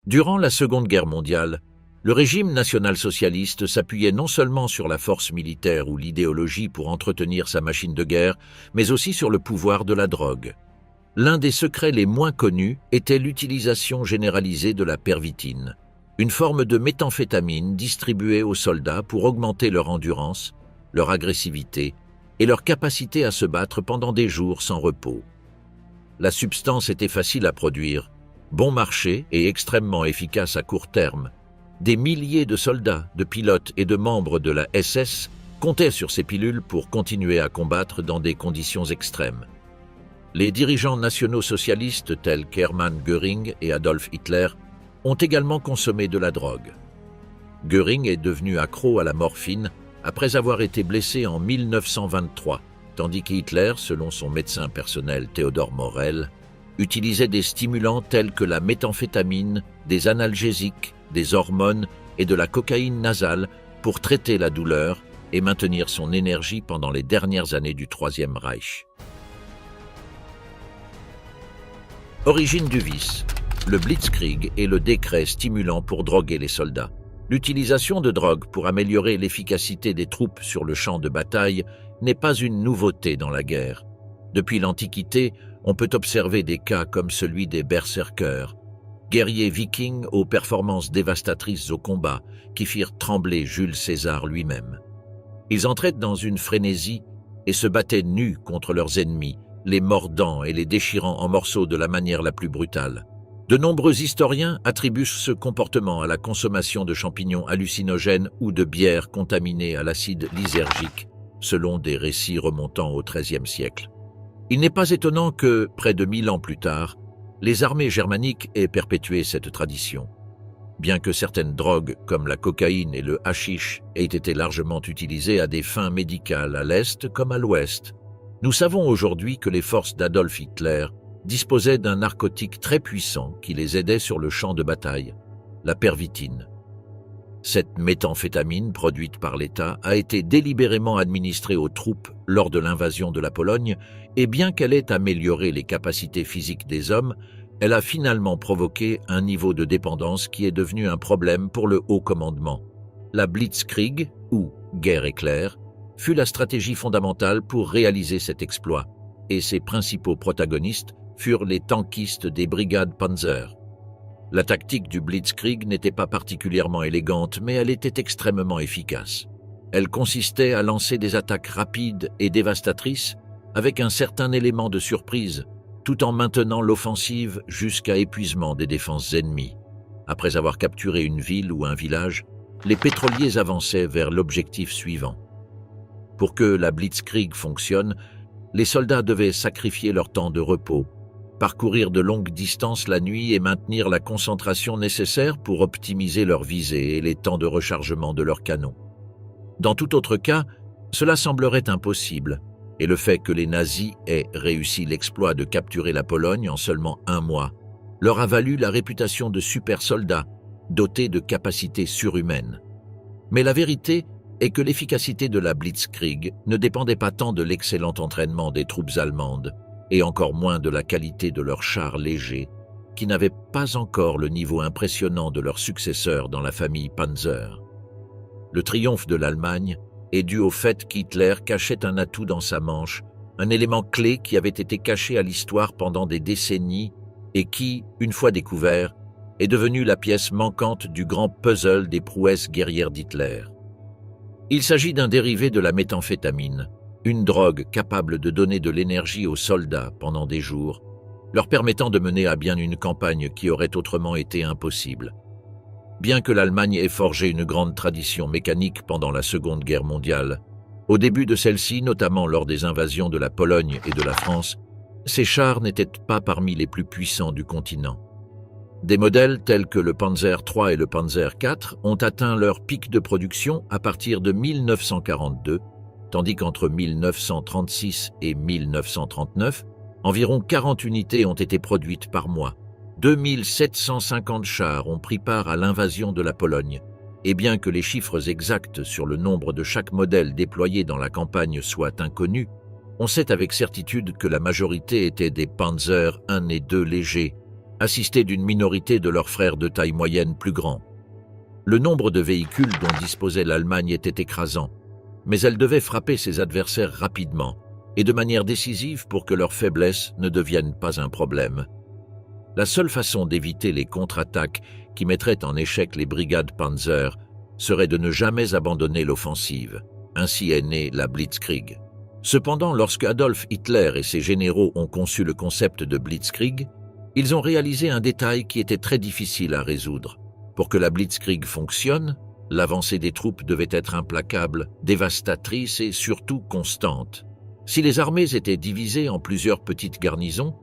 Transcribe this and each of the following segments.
Durant la Seconde Guerre mondiale, le régime national-socialiste s'appuyait non seulement sur la force militaire ou l'idéologie pour entretenir sa machine de guerre, mais aussi sur le pouvoir de la drogue. L'un des secrets les moins connus était l'utilisation généralisée de la pervitine, une forme de méthamphétamine distribuée aux soldats pour augmenter leur endurance, leur agressivité et leur capacité à se battre pendant des jours sans repos. La substance était facile à produire, bon marché et extrêmement efficace à court terme. Des milliers de soldats, de pilotes et de membres de la SS comptaient sur ces pilules pour continuer à combattre dans des conditions extrêmes. Les dirigeants nationaux socialistes tels qu'Hermann Göring et Adolf Hitler ont également consommé de la drogue. Göring est devenu accro à la morphine après avoir été blessé en 1923, tandis qu'Hitler, selon son médecin personnel Theodor Morell, utilisait des stimulants tels que la méthamphétamine, des analgésiques, des hormones et de la cocaïne nasale pour traiter la douleur et maintenir son énergie pendant les dernières années du Troisième Reich. Origine du vice. Le Blitzkrieg est le décret stimulant pour droguer les soldats. L'utilisation de drogue pour améliorer l'efficacité des troupes sur le champ de bataille n'est pas une nouveauté dans la guerre. Depuis l'Antiquité, on peut observer des cas comme celui des berserkers, guerriers vikings aux performances dévastatrices au combat qui firent trembler Jules César lui-même. Ils entraient dans une frénésie et se battaient nus contre leurs ennemis, les mordant et les déchirant en morceaux de la manière la plus brutale. De nombreux historiens attribuent ce comportement à la consommation de champignons hallucinogènes ou de bières contaminées à l'acide lysergique, selon des récits remontant au XIIIe siècle. Il n'est pas étonnant que, près de 1000 ans plus tard, les armées germaniques aient perpétué cette tradition. Bien que certaines drogues, comme la cocaïne et le hashish, aient été largement utilisées à des fins médicales à l'Est comme à l'Ouest, nous savons aujourd'hui que les forces d'Adolf Hitler disposaient d'un narcotique très puissant qui les aidait sur le champ de bataille, la pervitine. Cette méthamphétamine produite par l'État a été délibérément administrée aux troupes lors de l'invasion de la Pologne et bien qu'elle ait amélioré les capacités physiques des hommes, elle a finalement provoqué un niveau de dépendance qui est devenu un problème pour le haut commandement. La Blitzkrieg, ou guerre éclair, fut la stratégie fondamentale pour réaliser cet exploit, et ses principaux protagonistes furent les tankistes des brigades Panzer. La tactique du Blitzkrieg n'était pas particulièrement élégante, mais elle était extrêmement efficace. Elle consistait à lancer des attaques rapides et dévastatrices avec un certain élément de surprise, tout en maintenant l'offensive jusqu'à épuisement des défenses ennemies. Après avoir capturé une ville ou un village, les pétroliers avançaient vers l'objectif suivant. Pour que la Blitzkrieg fonctionne, les soldats devaient sacrifier leur temps de repos, parcourir de longues distances la nuit et maintenir la concentration nécessaire pour optimiser leur visée et les temps de rechargement de leurs canons. Dans tout autre cas, cela semblerait impossible, et le fait que les nazis aient réussi l'exploit de capturer la Pologne en seulement 1 mois leur a valu la réputation de super soldats dotés de capacités surhumaines. Mais la vérité est que l'efficacité de la Blitzkrieg ne dépendait pas tant de l'excellent entraînement des troupes allemandes, et encore moins de la qualité de leurs chars légers, qui n'avaient pas encore le niveau impressionnant de leurs successeurs dans la famille Panzer. Le triomphe de l'Allemagne est dû au fait qu'Hitler cachait un atout dans sa manche, un élément clé qui avait été caché à l'histoire pendant des décennies et qui, une fois découvert, est devenu la pièce manquante du grand puzzle des prouesses guerrières d'Hitler. Il s'agit d'un dérivé de la méthamphétamine, une drogue capable de donner de l'énergie aux soldats pendant des jours, leur permettant de mener à bien une campagne qui aurait autrement été impossible. Bien que l'Allemagne ait forgé une grande tradition mécanique pendant la Seconde Guerre mondiale, au début de celle-ci, notamment lors des invasions de la Pologne et de la France, ces chars n'étaient pas parmi les plus puissants du continent. Des modèles tels que le Panzer III et le Panzer IV ont atteint leur pic de production à partir de 1942, tandis qu'entre 1936 et 1939, environ 40 unités ont été produites par mois. 2750 chars ont pris part à l'invasion de la Pologne, et bien que les chiffres exacts sur le nombre de chaque modèle déployé dans la campagne soient inconnus, on sait avec certitude que la majorité étaient des Panzer I et II légers, assistés d'une minorité de leurs frères de taille moyenne plus grands. Le nombre de véhicules dont disposait l'Allemagne était écrasant, mais elle devait frapper ses adversaires rapidement et de manière décisive pour que leur faiblesse ne devienne pas un problème. La seule façon d'éviter les contre-attaques qui mettraient en échec les brigades Panzer serait de ne jamais abandonner l'offensive. Ainsi est née la Blitzkrieg. Cependant, lorsque Adolf Hitler et ses généraux ont conçu le concept de Blitzkrieg, ils ont réalisé un détail qui était très difficile à résoudre. Pour que la Blitzkrieg fonctionne, l'avancée des troupes devait être implacable, dévastatrice et surtout constante. Si les armées étaient divisées en plusieurs petites garnisons,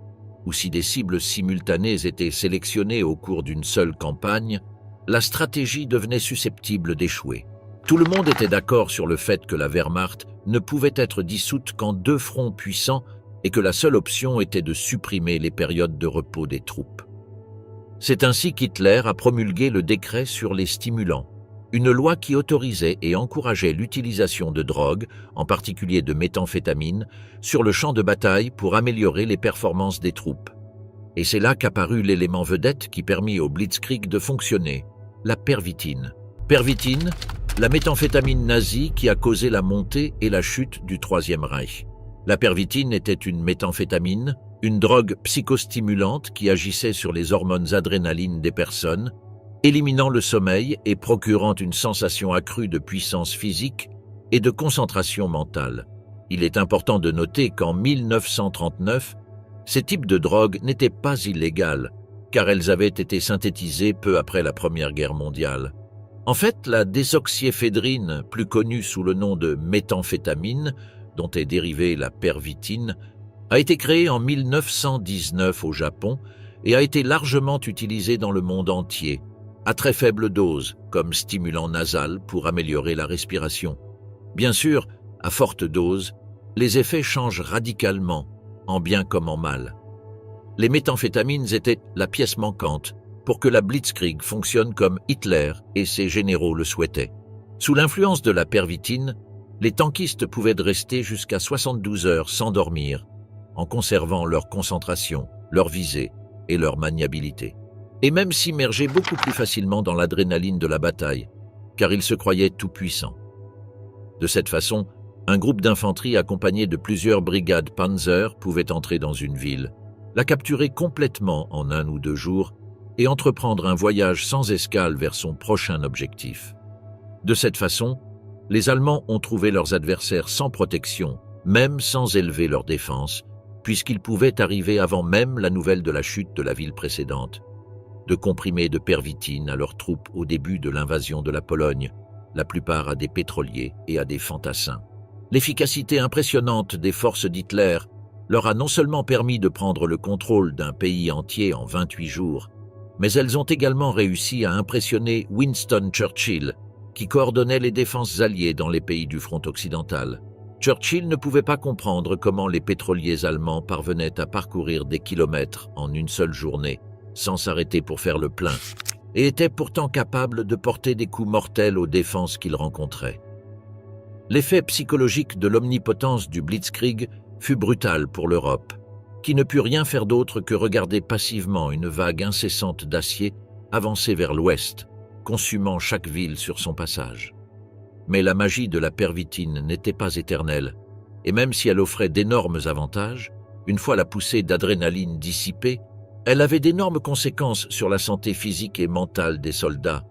ou si des cibles simultanées étaient sélectionnées au cours d'une seule campagne, la stratégie devenait susceptible d'échouer. Tout le monde était d'accord sur le fait que la Wehrmacht ne pouvait être dissoute qu'en 2 fronts puissants et que la seule option était de supprimer les périodes de repos des troupes. C'est ainsi qu'Hitler a promulgué le décret sur les stimulants, une loi qui autorisait et encourageait l'utilisation de drogues, en particulier de méthamphétamine, sur le champ de bataille pour améliorer les performances des troupes. Et c'est là qu'apparut l'élément vedette qui permit au Blitzkrieg de fonctionner, la pervitine. Pervitine, la méthamphétamine nazie qui a causé la montée et la chute du Troisième Reich. La pervitine était une méthamphétamine, une drogue psychostimulante qui agissait sur les hormones adrénalines des personnes, éliminant le sommeil et procurant une sensation accrue de puissance physique et de concentration mentale. Il est important de noter qu'en 1939, ces types de drogues n'étaient pas illégales, car elles avaient été synthétisées peu après la Première Guerre mondiale. En fait, la désoxyéphédrine, plus connue sous le nom de méthamphétamine, dont est dérivée la pervitine, a été créée en 1919 au Japon et a été largement utilisée dans le monde entier, à très faible dose, comme stimulant nasal pour améliorer la respiration. Bien sûr, à forte dose, les effets changent radicalement, en bien comme en mal. Les méthamphétamines étaient la pièce manquante pour que la Blitzkrieg fonctionne comme Hitler et ses généraux le souhaitaient. Sous l'influence de la pervitine, les tankistes pouvaient rester jusqu'à 72 heures sans dormir, en conservant leur concentration, leur visée et leur maniabilité. Et même s'immerger beaucoup plus facilement dans l'adrénaline de la bataille, car ils se croyaient tout-puissants. De cette façon, un groupe d'infanterie accompagné de plusieurs brigades Panzer pouvait entrer dans une ville, la capturer complètement en 1 ou 2 jours et entreprendre un voyage sans escale vers son prochain objectif. De cette façon, les Allemands ont trouvé leurs adversaires sans protection, même sans élever leur défense, puisqu'ils pouvaient arriver avant même la nouvelle de la chute de la ville précédente, de comprimés de pervitine à leurs troupes au début de l'invasion de la Pologne, la plupart à des pétroliers et à des fantassins. L'efficacité impressionnante des forces d'Hitler leur a non seulement permis de prendre le contrôle d'un pays entier en 28 jours, mais elles ont également réussi à impressionner Winston Churchill, qui coordonnait les défenses alliées dans les pays du front occidental. Churchill ne pouvait pas comprendre comment les pétroliers allemands parvenaient à parcourir des kilomètres en une seule journée, sans s'arrêter pour faire le plein, et était pourtant capable de porter des coups mortels aux défenses qu'ils rencontraient. L'effet psychologique de l'omnipotence du Blitzkrieg fut brutal pour l'Europe, qui ne put rien faire d'autre que regarder passivement une vague incessante d'acier avancer vers l'ouest, consumant chaque ville sur son passage. Mais la magie de la pervitine n'était pas éternelle, et même si elle offrait d'énormes avantages, une fois la poussée d'adrénaline dissipée, elle avait d'énormes conséquences sur la santé physique et mentale des soldats.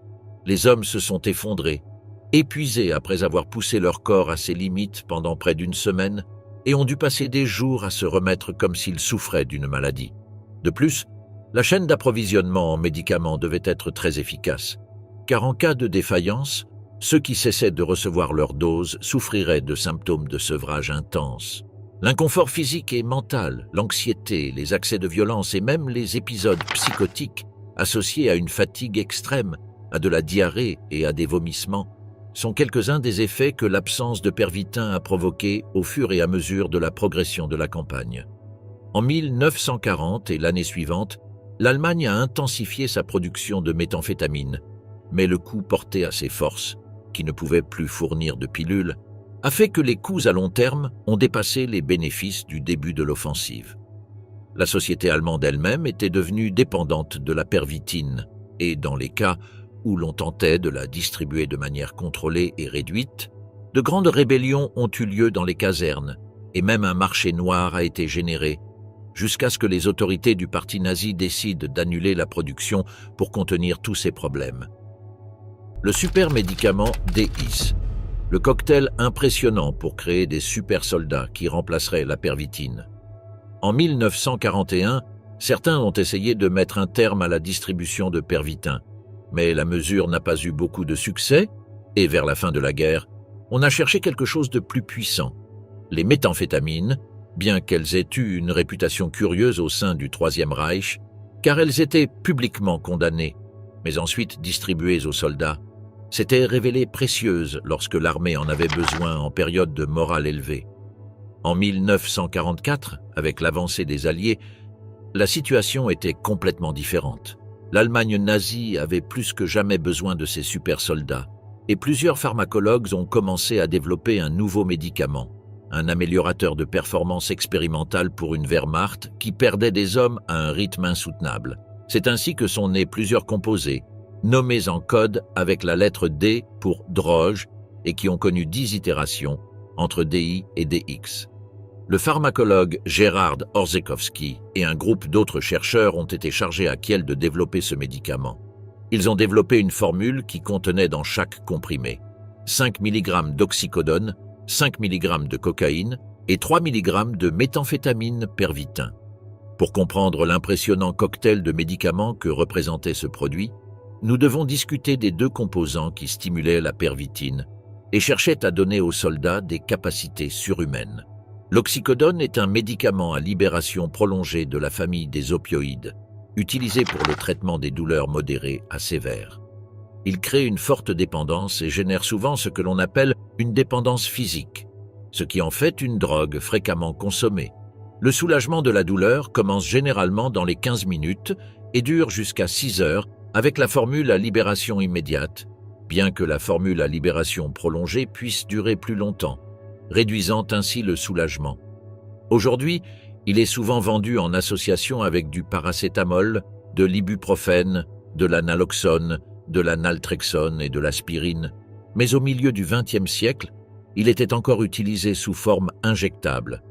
Les hommes se sont effondrés, épuisés après avoir poussé leur corps à ses limites pendant près d'1 semaine, et ont dû passer des jours à se remettre comme s'ils souffraient d'une maladie. De plus, la chaîne d'approvisionnement en médicaments devait être très efficace, car en cas de défaillance, ceux qui cessaient de recevoir leur dose souffriraient de symptômes de sevrage intense. L'inconfort physique et mental, l'anxiété, les accès de violence et même les épisodes psychotiques associés à une fatigue extrême, à de la diarrhée et à des vomissements sont quelques-uns des effets que l'absence de pervitin a provoqués au fur et à mesure de la progression de la campagne. En 1940 et l'année suivante, l'Allemagne a intensifié sa production de méthamphétamine, mais le coup porté à ses forces, qui ne pouvaient plus fournir de pilules, a fait que les coûts à long terme ont dépassé les bénéfices du début de l'offensive. La société allemande elle-même était devenue dépendante de la pervitine, et dans les cas où l'on tentait de la distribuer de manière contrôlée et réduite, de grandes rébellions ont eu lieu dans les casernes, et même un marché noir a été généré, jusqu'à ce que les autorités du parti nazi décident d'annuler la production pour contenir tous ces problèmes. Le super médicament DIS, le cocktail impressionnant pour créer des super soldats qui remplaceraient la pervitine. En 1941, certains ont essayé de mettre un terme à la distribution de pervitin, mais la mesure n'a pas eu beaucoup de succès, et vers la fin de la guerre, on a cherché quelque chose de plus puissant. Les méthamphétamines, bien qu'elles aient eu une réputation curieuse au sein du Troisième Reich, car elles étaient publiquement condamnées, mais ensuite distribuées aux soldats, s'étaient révélées précieuses lorsque l'armée en avait besoin en période de morale élevée. En 1944, avec l'avancée des Alliés, la situation était complètement différente. L'Allemagne nazie avait plus que jamais besoin de ses super soldats, et plusieurs pharmacologues ont commencé à développer un nouveau médicament, un améliorateur de performance expérimentale pour une Wehrmacht qui perdait des hommes à un rythme insoutenable. C'est ainsi que sont nés plusieurs composés, nommés en code avec la lettre D pour droge et qui ont connu 10 itérations entre DI et DX. Le pharmacologue Gerhard Orzechowski et un groupe d'autres chercheurs ont été chargés à Kiel de développer ce médicament. Ils ont développé une formule qui contenait dans chaque comprimé 5 mg d'oxycodone, 5 mg de cocaïne et 3 mg de méthamphétamine pervitin. Pour comprendre l'impressionnant cocktail de médicaments que représentait ce produit, nous devons discuter des deux composants qui stimulaient la pervitine et cherchaient à donner aux soldats des capacités surhumaines. L'oxycodone est un médicament à libération prolongée de la famille des opioïdes, utilisé pour le traitement des douleurs modérées à sévères. Il crée une forte dépendance et génère souvent ce que l'on appelle une dépendance physique, ce qui en fait une drogue fréquemment consommée. Le soulagement de la douleur commence généralement dans les 15 minutes et dure jusqu'à 6 heures avec la formule à libération immédiate, bien que la formule à libération prolongée puisse durer plus longtemps, réduisant ainsi le soulagement. Aujourd'hui, il est souvent vendu en association avec du paracétamol, de l'ibuprofène, de la naloxone, de la naltrexone et de l'aspirine, mais au milieu du XXe siècle, il était encore utilisé sous forme injectable,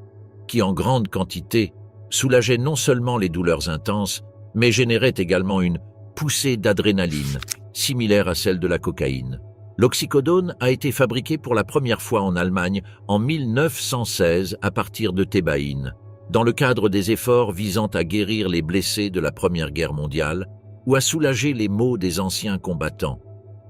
qui en grande quantité soulageait non seulement les douleurs intenses, mais générait également une poussée d'adrénaline, similaire à celle de la cocaïne. L'oxycodone a été fabriqué pour la première fois en Allemagne en 1916 à partir de thébaïne, dans le cadre des efforts visant à guérir les blessés de la Première Guerre mondiale ou à soulager les maux des anciens combattants.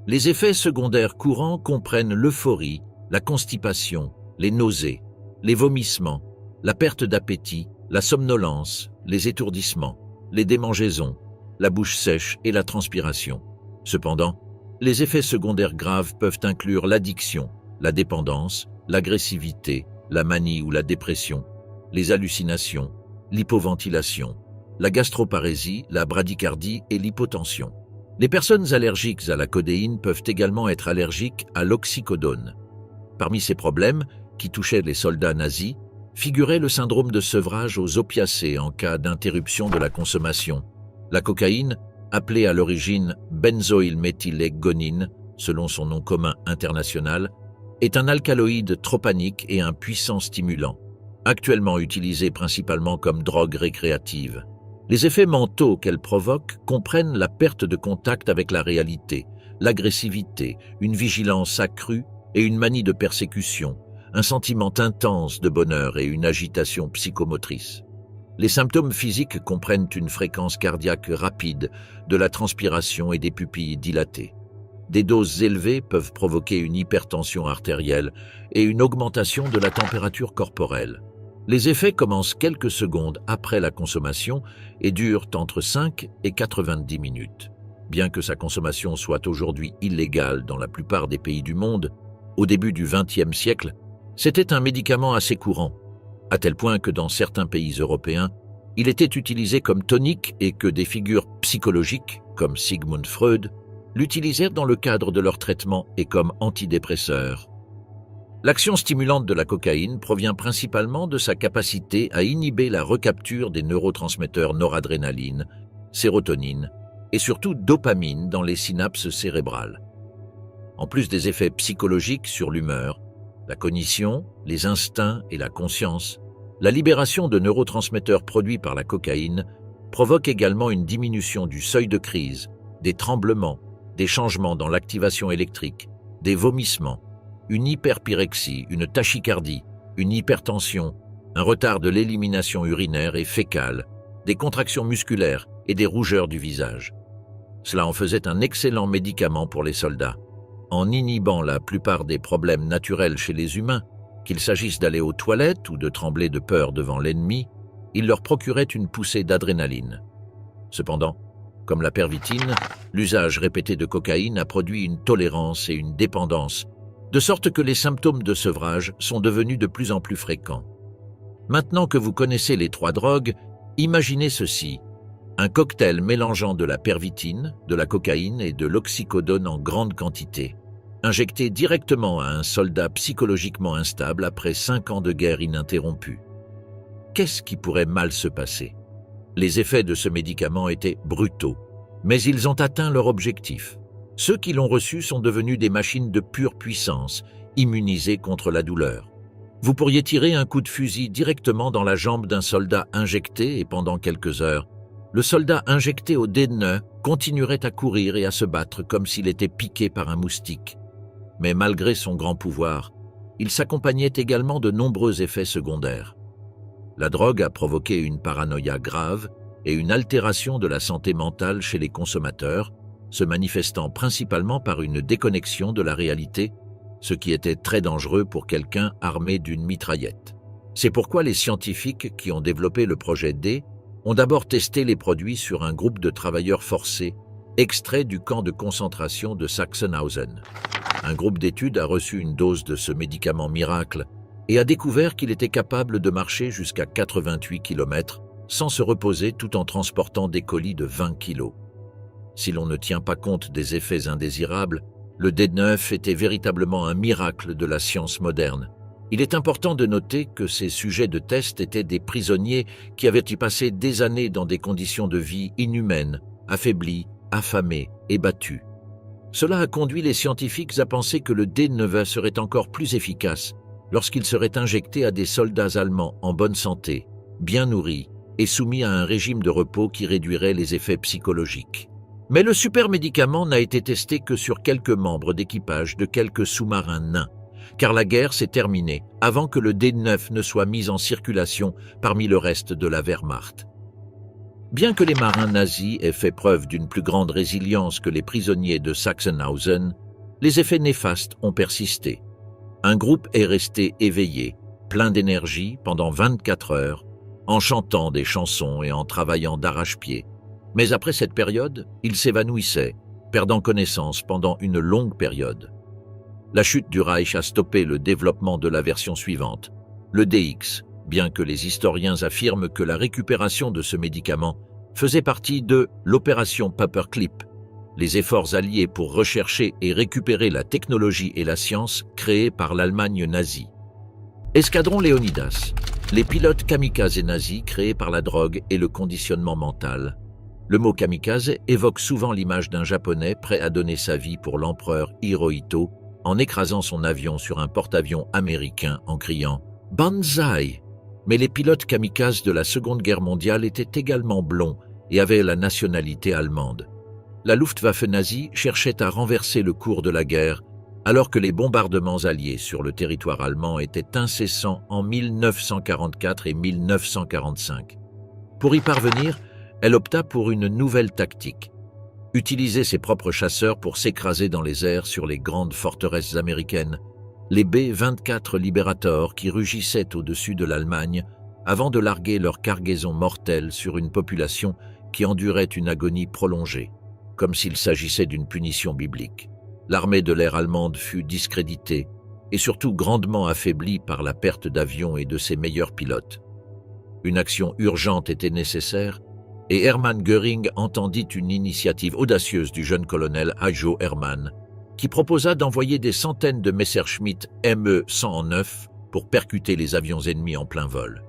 Les effets secondaires courants comprennent l'euphorie, la constipation, les nausées, les vomissements, la perte d'appétit, la somnolence, les étourdissements, les démangeaisons, la bouche sèche et la transpiration. Cependant, les effets secondaires graves peuvent inclure l'addiction, la dépendance, l'agressivité, la manie ou la dépression, les hallucinations, l'hypoventilation, la gastroparésie, la bradycardie et l'hypotension. Les personnes allergiques à la codéine peuvent également être allergiques à l'oxycodone. Parmi ces problèmes, qui touchaient les soldats nazis, figurait le syndrome de sevrage aux opiacés en cas d'interruption de la consommation. La cocaïne, appelée à l'origine benzoylméthylgonine, selon son nom commun international, est un alcaloïde tropanique et un puissant stimulant, actuellement utilisé principalement comme drogue récréative. Les effets mentaux qu'elle provoque comprennent la perte de contact avec la réalité, l'agressivité, une vigilance accrue et une manie de persécution, un sentiment intense de bonheur et une agitation psychomotrice. Les symptômes physiques comprennent une fréquence cardiaque rapide, de la transpiration et des pupilles dilatées. Des doses élevées peuvent provoquer une hypertension artérielle et une augmentation de la température corporelle. Les effets commencent quelques secondes après la consommation et durent entre 5 et 90 minutes. Bien que sa consommation soit aujourd'hui illégale dans la plupart des pays du monde, au début du XXe siècle, c'était un médicament assez courant, à tel point que dans certains pays européens, il était utilisé comme tonique et que des figures psychologiques, comme Sigmund Freud, l'utilisèrent dans le cadre de leur traitement et comme antidépresseur. L'action stimulante de la cocaïne provient principalement de sa capacité à inhiber la recapture des neurotransmetteurs noradrénaline, sérotonine et surtout dopamine dans les synapses cérébrales. En plus des effets psychologiques sur l'humeur, la cognition, les instincts et la conscience, la libération de neurotransmetteurs produits par la cocaïne provoque également une diminution du seuil de crise, des tremblements, des changements dans l'activation électrique, des vomissements, une hyperpyrexie, une tachycardie, une hypertension, un retard de l'élimination urinaire et fécale, des contractions musculaires et des rougeurs du visage. Cela en faisait un excellent médicament pour les soldats. En inhibant la plupart des problèmes naturels chez les humains, qu'il s'agisse d'aller aux toilettes ou de trembler de peur devant l'ennemi, il leur procurait une poussée d'adrénaline. Cependant, comme la pervitine, l'usage répété de cocaïne a produit une tolérance et une dépendance, de sorte que les symptômes de sevrage sont devenus de plus en plus fréquents. Maintenant que vous connaissez les 3 drogues, imaginez ceci: un cocktail mélangeant de la pervitine, de la cocaïne et de l'oxycodone en grande quantité, injecté directement à un soldat psychologiquement instable après 5 ans de guerre ininterrompue. Qu'est-ce qui pourrait mal se passer? Les effets de ce médicament étaient brutaux, mais ils ont atteint leur objectif. Ceux qui l'ont reçu sont devenus des machines de pure puissance, immunisées contre la douleur. Vous pourriez tirer un coup de fusil directement dans la jambe d'un soldat injecté et pendant quelques heures, le soldat injecté au D9 continuerait à courir et à se battre comme s'il était piqué par un moustique. Mais malgré son grand pouvoir, il s'accompagnait également de nombreux effets secondaires. La drogue a provoqué une paranoïa grave et une altération de la santé mentale chez les consommateurs, se manifestant principalement par une déconnexion de la réalité, ce qui était très dangereux pour quelqu'un armé d'une mitraillette. C'est pourquoi les scientifiques qui ont développé le projet D ont d'abord testé les produits sur un groupe de travailleurs forcés, extraits du camp de concentration de Sachsenhausen. Un groupe d'études a reçu une dose de ce médicament miracle et a découvert qu'il était capable de marcher jusqu'à 88 km sans se reposer tout en transportant des colis de 20 kg. Si l'on ne tient pas compte des effets indésirables, le D9 était véritablement un miracle de la science moderne. Il est important de noter que ces sujets de test étaient des prisonniers qui avaient y passé des années dans des conditions de vie inhumaines, affaiblis, affamés et battus. Cela a conduit les scientifiques à penser que le D9 serait encore plus efficace lorsqu'il serait injecté à des soldats allemands en bonne santé, bien nourris et soumis à un régime de repos qui réduirait les effets psychologiques. Mais le super médicament n'a été testé que sur quelques membres d'équipage de quelques sous-marins nains, car la guerre s'est terminée avant que le D9 ne soit mis en circulation parmi le reste de la Wehrmacht. Bien que les marins nazis aient fait preuve d'une plus grande résilience que les prisonniers de Sachsenhausen, les effets néfastes ont persisté. Un groupe est resté éveillé, plein d'énergie pendant 24 heures, en chantant des chansons et en travaillant d'arrache-pied. Mais après cette période, il s'évanouissait, perdant connaissance pendant une longue période. La chute du Reich a stoppé le développement de la version suivante, le DX, bien que les historiens affirment que la récupération de ce médicament faisait partie de l'opération Paperclip, les efforts alliés pour rechercher et récupérer la technologie et la science créées par l'Allemagne nazie. Escadron Léonidas, les pilotes kamikazes nazis créés par la drogue et le conditionnement mental. Le mot kamikaze évoque souvent l'image d'un Japonais prêt à donner sa vie pour l'empereur Hirohito en écrasant son avion sur un porte-avions américain en criant « Banzai !» Mais les pilotes kamikazes de la Seconde Guerre mondiale étaient également blonds et avaient la nationalité allemande. La Luftwaffe nazie cherchait à renverser le cours de la guerre alors que les bombardements alliés sur le territoire allemand étaient incessants en 1944 et 1945. Pour y parvenir, elle opta pour une nouvelle tactique. Utiliser ses propres chasseurs pour s'écraser dans les airs sur les grandes forteresses américaines, les B-24 Liberator qui rugissaient au-dessus de l'Allemagne avant de larguer leur cargaison mortelle sur une population qui endurait une agonie prolongée, comme s'il s'agissait d'une punition biblique. L'armée de l'air allemande fut discréditée et surtout grandement affaiblie par la perte d'avions et de ses meilleurs pilotes. Une action urgente était nécessaire et Hermann Göring entendit une initiative audacieuse du jeune colonel Hajo Hermann, qui proposa d'envoyer des centaines de Messerschmitt Me-109 pour percuter les avions ennemis en plein vol.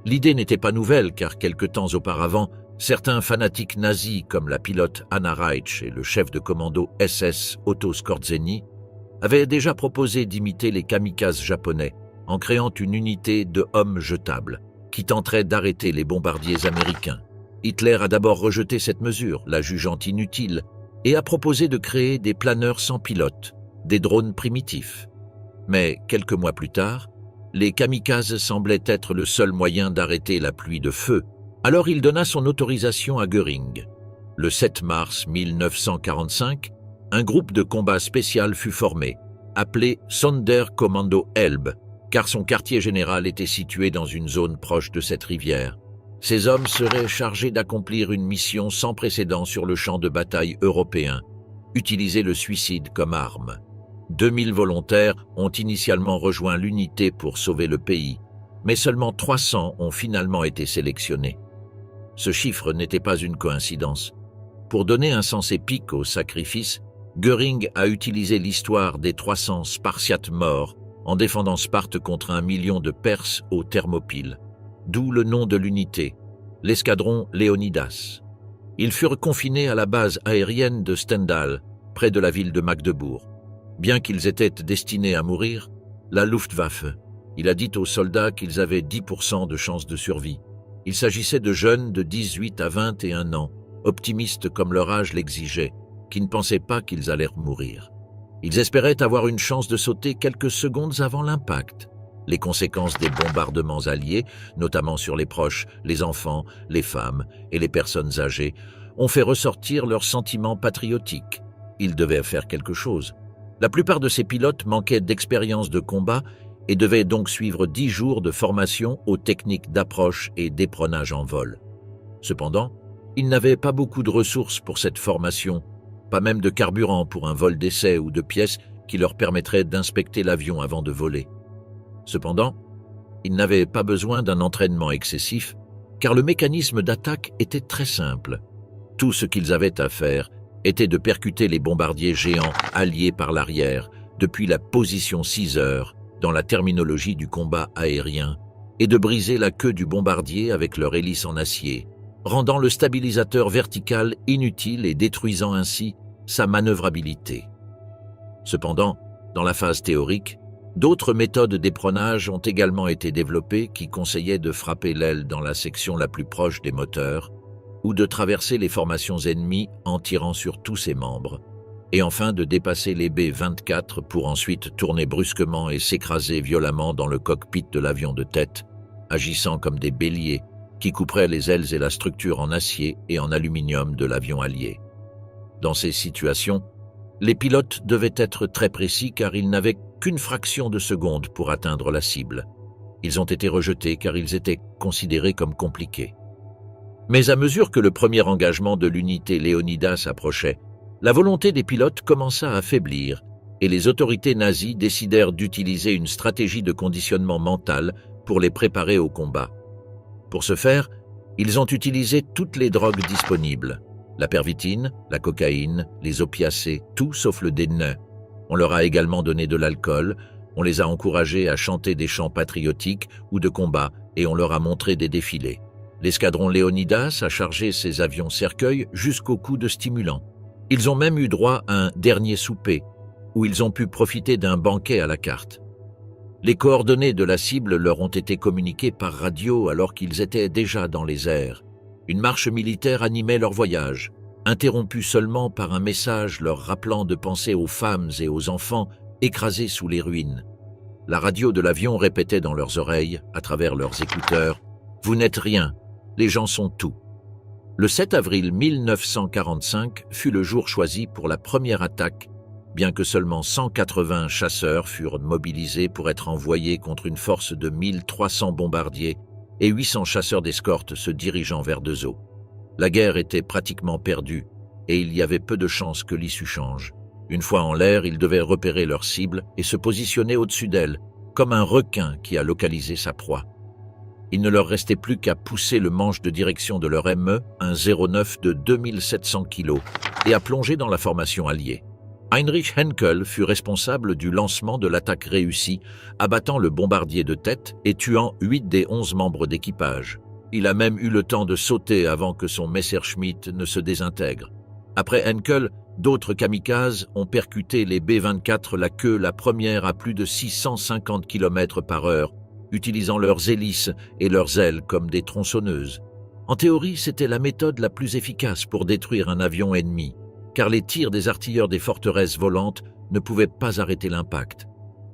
L'idée n'était pas nouvelle car quelque temps auparavant, certains fanatiques nazis comme la pilote Anna Reitsch et le chef de commando SS Otto Skorzeny avaient déjà proposé d'imiter les kamikazes japonais en créant une unité de hommes jetables qui tenterait d'arrêter les bombardiers américains. Hitler a d'abord rejeté cette mesure, la jugeant inutile, et a proposé de créer des planeurs sans pilote, des drones primitifs. Mais quelques mois plus tard, les kamikazes semblaient être le seul moyen d'arrêter la pluie de feu. Alors il donna son autorisation à Göring. Le 7 mars 1945, un groupe de combat spécial fut formé, appelé Sonderkommando Elbe, car son quartier général était situé dans une zone proche de cette rivière. Ces hommes seraient chargés d'accomplir une mission sans précédent sur le champ de bataille européen, utiliser le suicide comme arme. 2000 volontaires ont initialement rejoint l'unité pour sauver le pays, mais seulement 300 ont finalement été sélectionnés. Ce chiffre n'était pas une coïncidence. Pour donner un sens épique au sacrifice, Göring a utilisé l'histoire des 300 Spartiates morts en défendant Sparte contre 1 million de Perses aux Thermopyles. D'où le nom de l'unité, l'escadron Léonidas. Ils furent confinés à la base aérienne de Stendal, près de la ville de Magdebourg. Bien qu'ils étaient destinés à mourir, la Luftwaffe, il a dit aux soldats qu'ils avaient 10% de chances de survie. Il s'agissait de jeunes de 18 à 21 ans, optimistes comme leur âge l'exigeait, qui ne pensaient pas qu'ils allèrent mourir. Ils espéraient avoir une chance de sauter quelques secondes avant l'impact. Les conséquences des bombardements alliés, notamment sur les proches, les enfants, les femmes et les personnes âgées, ont fait ressortir leurs sentiments patriotiques. Ils devaient faire quelque chose. La plupart de ces pilotes manquaient d'expérience de combat et devaient donc suivre 10 jours de formation aux techniques d'approche et d'épronnage en vol. Cependant, ils n'avaient pas beaucoup de ressources pour cette formation, pas même de carburant pour un vol d'essai ou de pièces qui leur permettraient d'inspecter l'avion avant de voler. Cependant, ils n'avaient pas besoin d'un entraînement excessif, car le mécanisme d'attaque était très simple. Tout ce qu'ils avaient à faire était de percuter les bombardiers géants alliés par l'arrière, depuis la position 6 heures, dans la terminologie du combat aérien, et de briser la queue du bombardier avec leur hélice en acier, rendant le stabilisateur vertical inutile et détruisant ainsi sa manœuvrabilité. Cependant, dans la phase théorique, d'autres méthodes d'épronnage ont également été développées qui conseillaient de frapper l'aile dans la section la plus proche des moteurs ou de traverser les formations ennemies en tirant sur tous ses membres, et enfin de dépasser les B-24 pour ensuite tourner brusquement et s'écraser violemment dans le cockpit de l'avion de tête, agissant comme des béliers qui couperaient les ailes et la structure en acier et en aluminium de l'avion allié. Dans ces situations, les pilotes devaient être très précis car ils n'avaient qu'une fraction de seconde pour atteindre la cible. Ils ont été rejetés car ils étaient considérés comme compliqués. Mais à mesure que le premier engagement de l'unité Léonidas approchait, la volonté des pilotes commença à faiblir et les autorités nazies décidèrent d'utiliser une stratégie de conditionnement mental pour les préparer au combat. Pour ce faire, ils ont utilisé toutes les drogues disponibles, la pervitine, la cocaïne, les opiacés, tout sauf le déneu. On leur a également donné de l'alcool, on les a encouragés à chanter des chants patriotiques ou de combat et on leur a montré des défilés. L'escadron Léonidas a chargé ses avions cercueils jusqu'au cou de stimulants. Ils ont même eu droit à un dernier souper, où ils ont pu profiter d'un banquet à la carte. Les coordonnées de la cible leur ont été communiquées par radio alors qu'ils étaient déjà dans les airs. Une marche militaire animait leur voyage, interrompue seulement par un message leur rappelant de penser aux femmes et aux enfants écrasés sous les ruines. La radio de l'avion répétait dans leurs oreilles, à travers leurs écouteurs, « Vous n'êtes rien, les gens sont tout ». Le 7 avril 1945 fut le jour choisi pour la première attaque, bien que seulement 180 chasseurs furent mobilisés pour être envoyés contre une force de 1300 bombardiers et 800 chasseurs d'escorte se dirigeant vers Dezhou. La guerre était pratiquement perdue et il y avait peu de chances que l'issue change. Une fois en l'air, ils devaient repérer leur cible et se positionner au-dessus d'elle, comme un requin qui a localisé sa proie. Il ne leur restait plus qu'à pousser le manche de direction de leur ME, un 09 de 2700 kg, et à plonger dans la formation alliée. Heinrich Henkel fut responsable du lancement de l'attaque réussie, abattant le bombardier de tête et tuant 8 des 11 membres d'équipage. Il a même eu le temps de sauter avant que son Messerschmitt ne se désintègre. Après Henkel, d'autres kamikazes ont percuté les B-24 la queue, la première à plus de 650 km/h, utilisant leurs hélices et leurs ailes comme des tronçonneuses. En théorie, c'était la méthode la plus efficace pour détruire un avion ennemi, car les tirs des artilleurs des forteresses volantes ne pouvaient pas arrêter l'impact.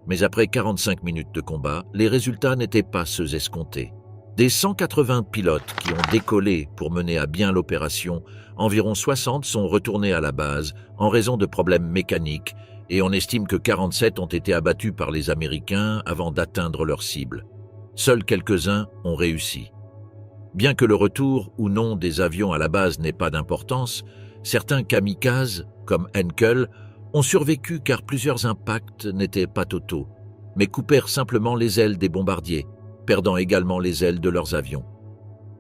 Mais après 45 minutes de combat, les résultats n'étaient pas ceux escomptés. Des 180 pilotes qui ont décollé pour mener à bien l'opération, environ 60 sont retournés à la base en raison de problèmes mécaniques et on estime que 47 ont été abattus par les Américains avant d'atteindre leur cible. Seuls quelques-uns ont réussi. Bien que le retour ou non des avions à la base n'ait pas d'importance, certains kamikazes, comme Henkel, ont survécu car plusieurs impacts n'étaient pas totaux, mais coupèrent simplement les ailes des bombardiers, perdant également les ailes de leurs avions.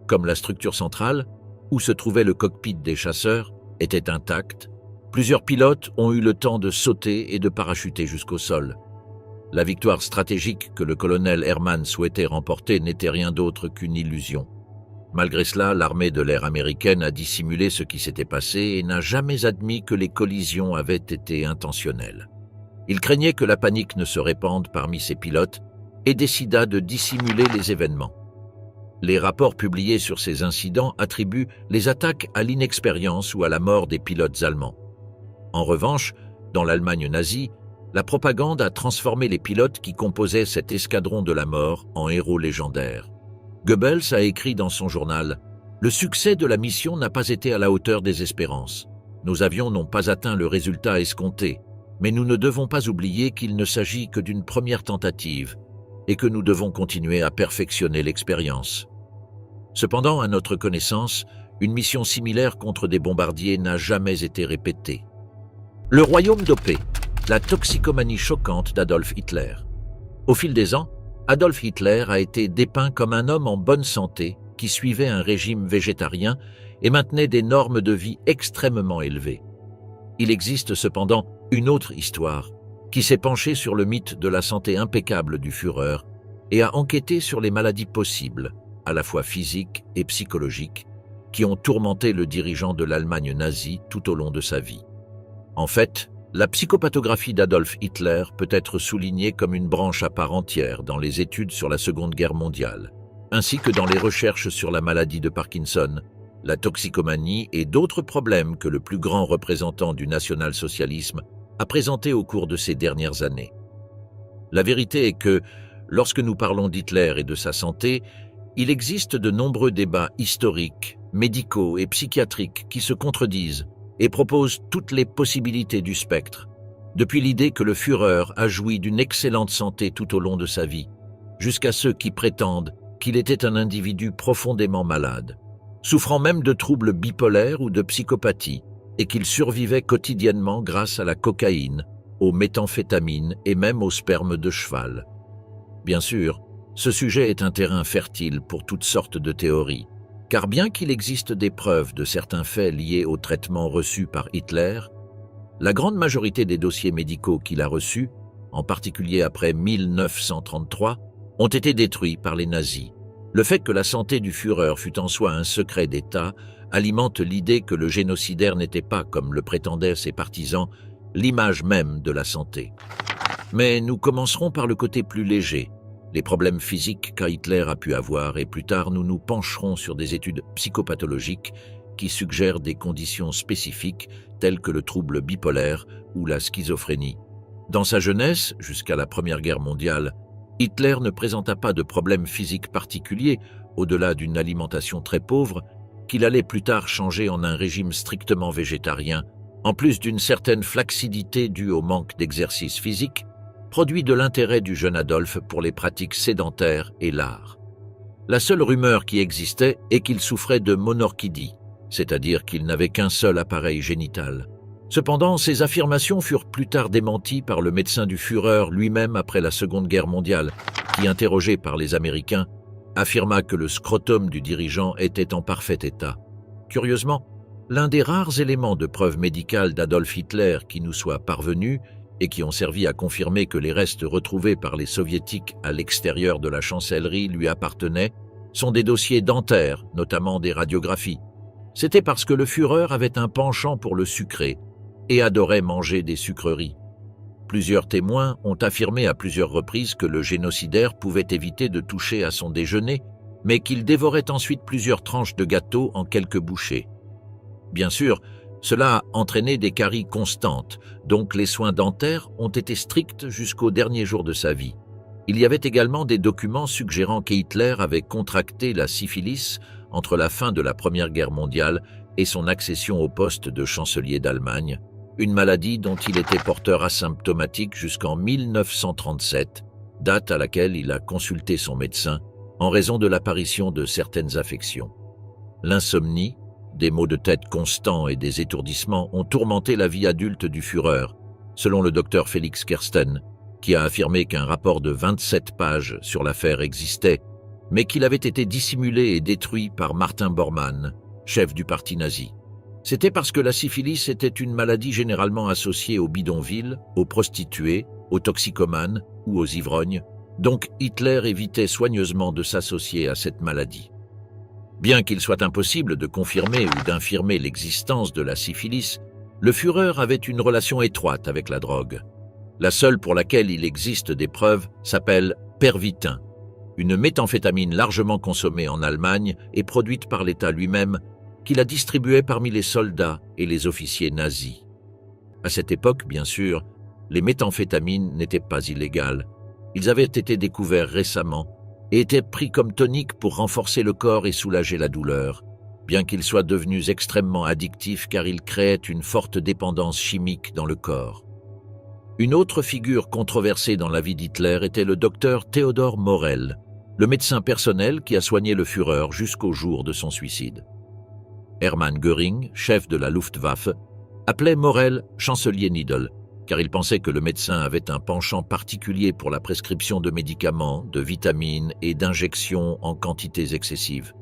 Comme la structure centrale, où se trouvait le cockpit des chasseurs, était intacte, plusieurs pilotes ont eu le temps de sauter et de parachuter jusqu'au sol. La victoire stratégique que le colonel Hermann souhaitait remporter n'était rien d'autre qu'une illusion. Malgré cela, l'armée de l'air américaine a dissimulé ce qui s'était passé et n'a jamais admis que les collisions avaient été intentionnelles. Il craignait que la panique ne se répande parmi ses pilotes et décida de dissimuler les événements. Les rapports publiés sur ces incidents attribuent les attaques à l'inexpérience ou à la mort des pilotes allemands. En revanche, dans l'Allemagne nazie, la propagande a transformé les pilotes qui composaient cet escadron de la mort en héros légendaires. Goebbels a écrit dans son journal « Le succès de la mission n'a pas été à la hauteur des espérances. Nos avions n'ont pas atteint le résultat escompté, mais nous ne devons pas oublier qu'il ne s'agit que d'une première tentative et que nous devons continuer à perfectionner l'expérience. » Cependant, à notre connaissance, une mission similaire contre des bombardiers n'a jamais été répétée. Le royaume dopé, la toxicomanie choquante d'Adolf Hitler. Au fil des ans, Adolf Hitler a été dépeint comme un homme en bonne santé qui suivait un régime végétarien et maintenait des normes de vie extrêmement élevées. Il existe cependant une autre histoire qui s'est penchée sur le mythe de la santé impeccable du Führer et a enquêté sur les maladies possibles, à la fois physiques et psychologiques, qui ont tourmenté le dirigeant de l'Allemagne nazie tout au long de sa vie. En fait, la psychopathographie d'Adolf Hitler peut être soulignée comme une branche à part entière dans les études sur la Seconde Guerre mondiale, ainsi que dans les recherches sur la maladie de Parkinson, la toxicomanie et d'autres problèmes que le plus grand représentant du national-socialisme a présentés au cours de ces dernières années. La vérité est que, lorsque nous parlons d'Hitler et de sa santé, il existe de nombreux débats historiques, médicaux et psychiatriques qui se contredisent et propose toutes les possibilités du spectre, depuis l'idée que le Führer a joui d'une excellente santé tout au long de sa vie, jusqu'à ceux qui prétendent qu'il était un individu profondément malade, souffrant même de troubles bipolaires ou de psychopathie, et qu'il survivait quotidiennement grâce à la cocaïne, aux méthamphétamines et même au sperme de cheval. Bien sûr, ce sujet est un terrain fertile pour toutes sortes de théories, car bien qu'il existe des preuves de certains faits liés au traitement reçu par Hitler, la grande majorité des dossiers médicaux qu'il a reçus, en particulier après 1933, ont été détruits par les nazis. Le fait que la santé du Führer fût en soi un secret d'État alimente l'idée que le génocidaire n'était pas, comme le prétendaient ses partisans, l'image même de la santé. Mais nous commencerons par le côté plus léger, les problèmes physiques qu'Hitler a pu avoir, et plus tard nous nous pencherons sur des études psychopathologiques qui suggèrent des conditions spécifiques telles que le trouble bipolaire ou la schizophrénie. Dans sa jeunesse, jusqu'à la Première Guerre mondiale, Hitler ne présenta pas de problèmes physiques particuliers, au-delà d'une alimentation très pauvre, qu'il allait plus tard changer en un régime strictement végétarien, en plus d'une certaine flacidité due au manque d'exercice physique, produit de l'intérêt du jeune Adolphe pour les pratiques sédentaires et l'art. La seule rumeur qui existait est qu'il souffrait de monorchidie, c'est-à-dire qu'il n'avait qu'un seul appareil génital. Cependant, ces affirmations furent plus tard démenties par le médecin du Führer lui-même après la Seconde Guerre mondiale, qui, interrogé par les Américains, affirma que le scrotum du dirigeant était en parfait état. Curieusement, L'un des rares éléments de preuve médicale d'Adolf Hitler qui nous soit parvenu et qui ont servi à confirmer que les restes retrouvés par les soviétiques à l'extérieur de la chancellerie lui appartenaient sont des dossiers dentaires, notamment des radiographies. C'était parce que le Führer avait un penchant pour le sucré et adorait manger des sucreries. Plusieurs témoins ont affirmé à plusieurs reprises que le génocidaire pouvait éviter de toucher à son déjeuner, mais qu'il dévorait ensuite plusieurs tranches de gâteau en quelques bouchées. Bien sûr, cela a entraîné des caries constantes, donc les soins dentaires ont été stricts jusqu'au dernier jour de sa vie. Il y avait également des documents suggérant qu'Hitler avait contracté la syphilis entre la fin de la Première Guerre mondiale et son accession au poste de chancelier d'Allemagne, une maladie dont il était porteur asymptomatique jusqu'en 1937, date à laquelle il a consulté son médecin en raison de l'apparition de certaines affections. L'insomnie, des maux de tête constants et des étourdissements ont tourmenté la vie adulte du Führer, selon le docteur Felix Kersten, qui a affirmé qu'un rapport de 27 pages sur l'affaire existait, mais qu'il avait été dissimulé et détruit par Martin Bormann, chef du parti nazi. C'était parce que la syphilis était une maladie généralement associée aux bidonvilles, aux prostituées, aux toxicomanes ou aux ivrognes, donc Hitler évitait soigneusement de s'associer à cette maladie. Bien qu'il soit impossible de confirmer ou d'infirmer l'existence de la syphilis, le Führer avait une relation étroite avec la drogue. La seule pour laquelle il existe des preuves s'appelle Pervitin, une méthamphétamine largement consommée en Allemagne et produite par l'État lui-même, qu'il a distribuée parmi les soldats et les officiers nazis. À cette époque, bien sûr, les méthamphétamines n'étaient pas illégales. Ils avaient été découverts récemment et étaient pris comme toniques pour renforcer le corps et soulager la douleur, bien qu'ils soient devenus extrêmement addictifs car ils créaient une forte dépendance chimique dans le corps. Une autre figure controversée dans la vie d'Hitler était le docteur Theodor Morell, le médecin personnel qui a soigné le Führer jusqu'au jour de son suicide. Hermann Göring, chef de la Luftwaffe, appelait Morell « chancelier Nidl », car il pensait que le médecin avait un penchant particulier pour la prescription de médicaments, de vitamines et d'injections en quantités excessives.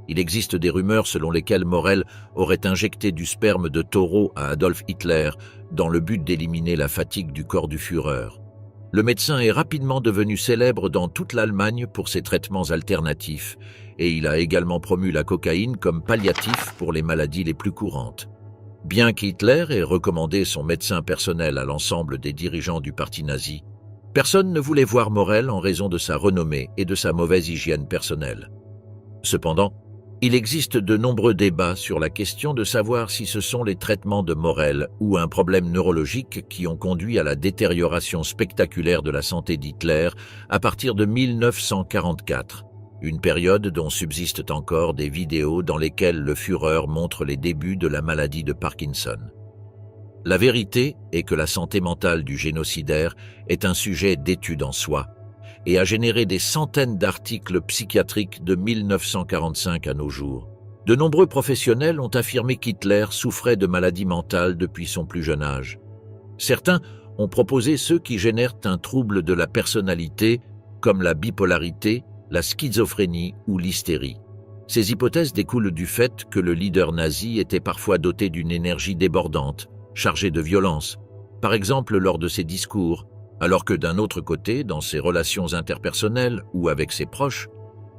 Il existe des rumeurs selon lesquelles Morell aurait injecté du sperme de taureau à Adolf Hitler dans le but d'éliminer la fatigue du corps du Führer. Le médecin est rapidement devenu célèbre dans toute l'Allemagne pour ses traitements alternatifs et il a également promu la cocaïne comme palliatif pour les maladies les plus courantes. Bien qu'Hitler ait recommandé son médecin personnel à l'ensemble des dirigeants du parti nazi, personne ne voulait voir Morell en raison de sa renommée et de sa mauvaise hygiène personnelle. Cependant, il existe de nombreux débats sur la question de savoir si ce sont les traitements de Morell ou un problème neurologique qui ont conduit à la détérioration spectaculaire de la santé d'Hitler à partir de 1944, une période dont subsistent encore des vidéos dans lesquelles le Führer montre les débuts de la maladie de Parkinson. La vérité est que la santé mentale du génocidaire est un sujet d'étude en soi, et a généré des centaines d'articles psychiatriques de 1945 à nos jours. De nombreux professionnels ont affirmé qu'Hitler souffrait de maladies mentales depuis son plus jeune âge. Certains ont proposé ceux qui génèrent un trouble de la personnalité, comme la bipolarité, la schizophrénie ou l'hystérie. Ces hypothèses découlent du fait que le leader nazi était parfois doté d'une énergie débordante, chargée de violence, par exemple lors de ses discours, alors que d'un autre côté, dans ses relations interpersonnelles ou avec ses proches,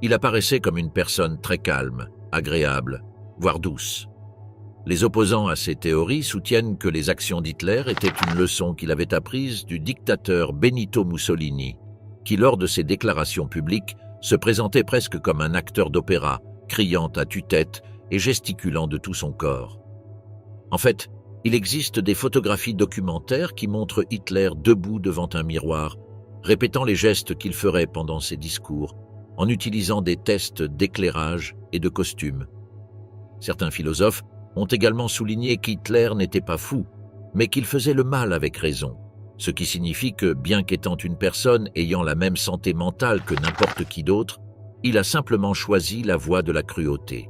il apparaissait comme une personne très calme, agréable, voire douce. Les opposants à ces théories soutiennent que les actions d'Hitler étaient une leçon qu'il avait apprise du dictateur Benito Mussolini, qui lors de ses déclarations publiques se présentait presque comme un acteur d'opéra, criant à tue-tête et gesticulant de tout son corps. En fait, il existe des photographies documentaires qui montrent Hitler debout devant un miroir, répétant les gestes qu'il ferait pendant ses discours, en utilisant des tests d'éclairage et de costume. Certains philosophes ont également souligné qu'Hitler n'était pas fou, mais qu'il faisait le mal avec raison, ce qui signifie que, bien qu'étant une personne ayant la même santé mentale que n'importe qui d'autre, il a simplement choisi la voie de la cruauté.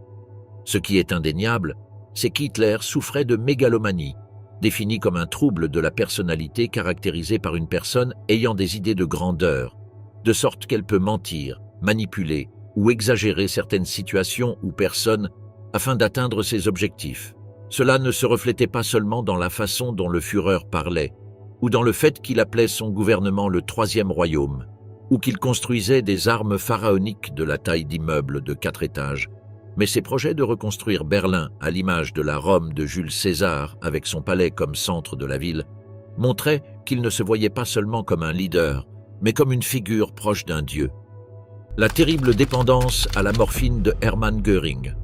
Ce qui est indéniable, c'est qu'Hitler souffrait de mégalomanie, définie comme un trouble de la personnalité caractérisé par une personne ayant des idées de grandeur, de sorte qu'elle peut mentir, manipuler ou exagérer certaines situations ou personnes afin d'atteindre ses objectifs. Cela ne se reflétait pas seulement dans la façon dont le Führer parlait, ou dans le fait qu'il appelait son gouvernement le Troisième Royaume, ou qu'il construisait des armes pharaoniques de la taille d'immeubles de 4 étages, mais ses projets de reconstruire Berlin à l'image de la Rome de Jules César, avec son palais comme centre de la ville, montraient qu'il ne se voyait pas seulement comme un leader, mais comme une figure proche d'un dieu. La terrible dépendance à la morphine de Hermann Göring.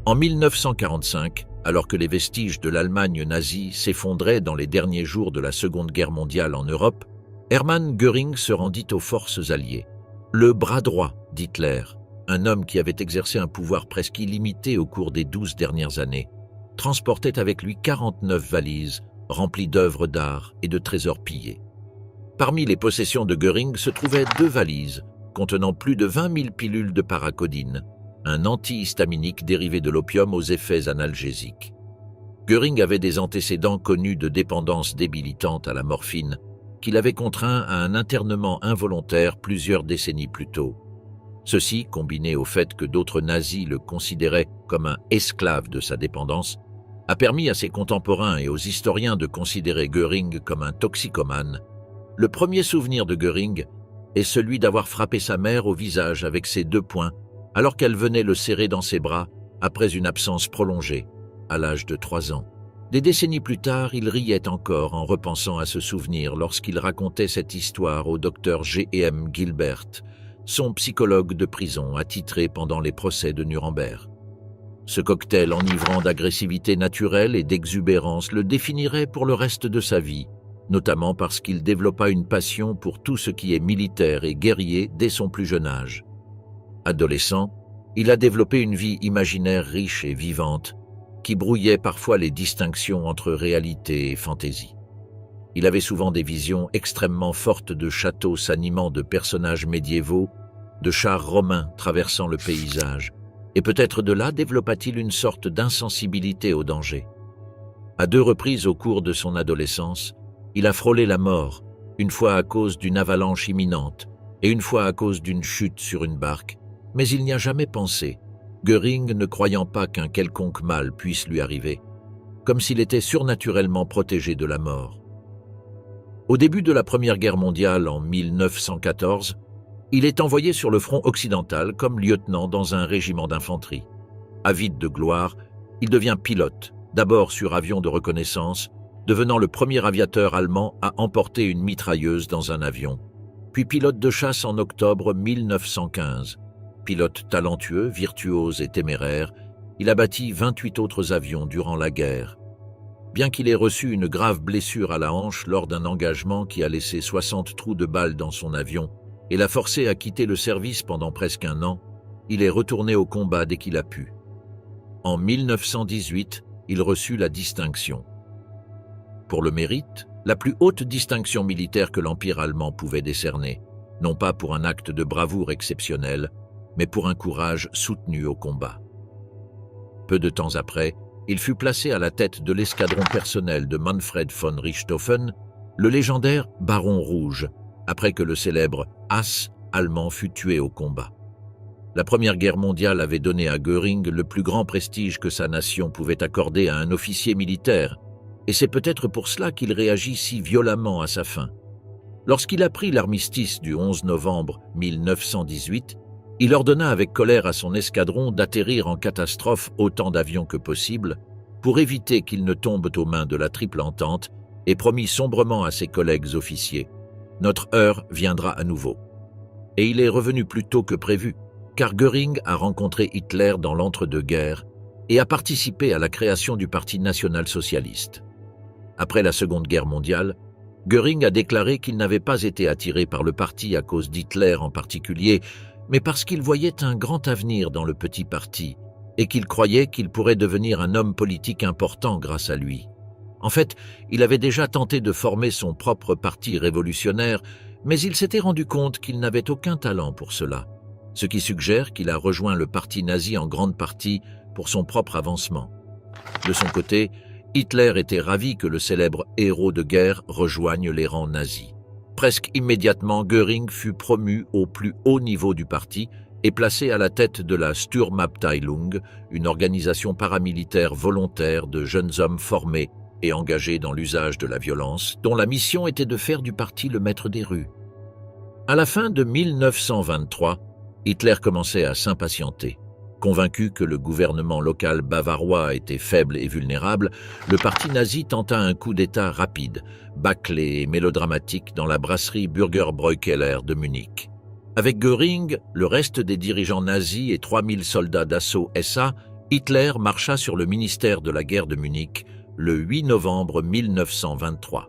En 1945, alors que les vestiges de l'Allemagne nazie s'effondraient dans les derniers jours de la Seconde Guerre mondiale en Europe, Hermann Göring se rendit aux forces alliées. Le bras droit d'Hitler, un homme qui avait exercé un pouvoir presque illimité au cours des 12 dernières années, transportait avec lui 49 valises remplies d'œuvres d'art et de trésors pillés. Parmi les possessions de Göring se trouvaient 2 valises contenant plus de 20 000 pilules de paracodine, un antihistaminique dérivé de l'opium aux effets analgésiques. Göring avait des antécédents connus de dépendance débilitante à la morphine, qu'il avait contraint à un internement involontaire plusieurs décennies plus tôt. Ceci, combiné au fait que d'autres nazis le considéraient comme un esclave de sa dépendance, a permis à ses contemporains et aux historiens de considérer Göring comme un toxicomane. Le premier souvenir de Göring est celui d'avoir frappé sa mère au visage avec ses 2 poings alors qu'elle venait le serrer dans ses bras après une absence prolongée, à l'âge de 3 ans. Des décennies plus tard, il riait encore en repensant à ce souvenir lorsqu'il racontait cette histoire au docteur G.M. Gilbert, son psychologue de prison attitré pendant les procès de Nuremberg. Ce cocktail enivrant d'agressivité naturelle et d'exubérance le définirait pour le reste de sa vie, notamment parce qu'il développa une passion pour tout ce qui est militaire et guerrier dès son plus jeune âge. Adolescent, il a développé une vie imaginaire riche et vivante, qui brouillait parfois les distinctions entre réalité et fantaisie. Il avait souvent des visions extrêmement fortes de châteaux s'animant de personnages médiévaux, de chars romains traversant le paysage, et peut-être de là développa-t-il une sorte d'insensibilité au danger. À 2 reprises au cours de son adolescence, il a frôlé la mort, une fois à cause d'une avalanche imminente et une fois à cause d'une chute sur une barque, mais il n'y a jamais pensé, Göring ne croyant pas qu'un quelconque mal puisse lui arriver, comme s'il était surnaturellement protégé de la mort. Au début de la Première Guerre mondiale en 1914, il est envoyé sur le front occidental comme lieutenant dans un régiment d'infanterie. Avide de gloire, il devient pilote, d'abord sur avion de reconnaissance, devenant le premier aviateur allemand à emporter une mitrailleuse dans un avion, puis pilote de chasse en octobre 1915. Pilote talentueux, virtuose et téméraire, il a bâti 28 autres avions durant la guerre. Bien qu'il ait reçu une grave blessure à la hanche lors d'un engagement qui a laissé 60 trous de balles dans son avion et l'a forcé à quitter le service pendant presque 1 an, il est retourné au combat dès qu'il a pu. En 1918, il reçut la distinction. Pour le mérite, la plus haute distinction militaire que l'Empire allemand pouvait décerner, non pas pour un acte de bravoure exceptionnel, mais pour un courage soutenu au combat. Peu de temps après, il fut placé à la tête de l'escadron personnel de Manfred von Richthofen, le légendaire Baron Rouge, après que le célèbre As allemand fut tué au combat. La Première Guerre mondiale avait donné à Göring le plus grand prestige que sa nation pouvait accorder à un officier militaire, et c'est peut-être pour cela qu'il réagit si violemment à sa fin. Lorsqu'il apprit l'armistice du 11 novembre 1918, il ordonna avec colère à son escadron d'atterrir en catastrophe autant d'avions que possible pour éviter qu'ils ne tombent aux mains de la Triple Entente et promit sombrement à ses collègues officiers « Notre heure viendra à nouveau ». Et il est revenu plus tôt que prévu, car Göring a rencontré Hitler dans l'entre-deux-guerres et a participé à la création du Parti national-socialiste. Après la Seconde Guerre mondiale, Göring a déclaré qu'il n'avait pas été attiré par le parti à cause d'Hitler en particulier, mais parce qu'il voyait un grand avenir dans le petit parti et qu'il croyait qu'il pourrait devenir un homme politique important grâce à lui. En fait, il avait déjà tenté de former son propre parti révolutionnaire, mais il s'était rendu compte qu'il n'avait aucun talent pour cela, ce qui suggère qu'il a rejoint le parti nazi en grande partie pour son propre avancement. De son côté, Hitler était ravi que le célèbre héros de guerre rejoigne les rangs nazis. Presque immédiatement, Göring fut promu au plus haut niveau du parti et placé à la tête de la Sturmabteilung, une organisation paramilitaire volontaire de jeunes hommes formés et engagés dans l'usage de la violence, dont la mission était de faire du parti le maître des rues. À la fin de 1923, Hitler commençait à s'impatienter. Convaincu que le gouvernement local bavarois était faible et vulnérable, le parti nazi tenta un coup d'État rapide, bâclé et mélodramatique dans la brasserie Bürgerbräukeller de Munich. Avec Göring, le reste des dirigeants nazis et 3000 soldats d'assaut SA, Hitler marcha sur le ministère de la guerre de Munich le 8 novembre 1923.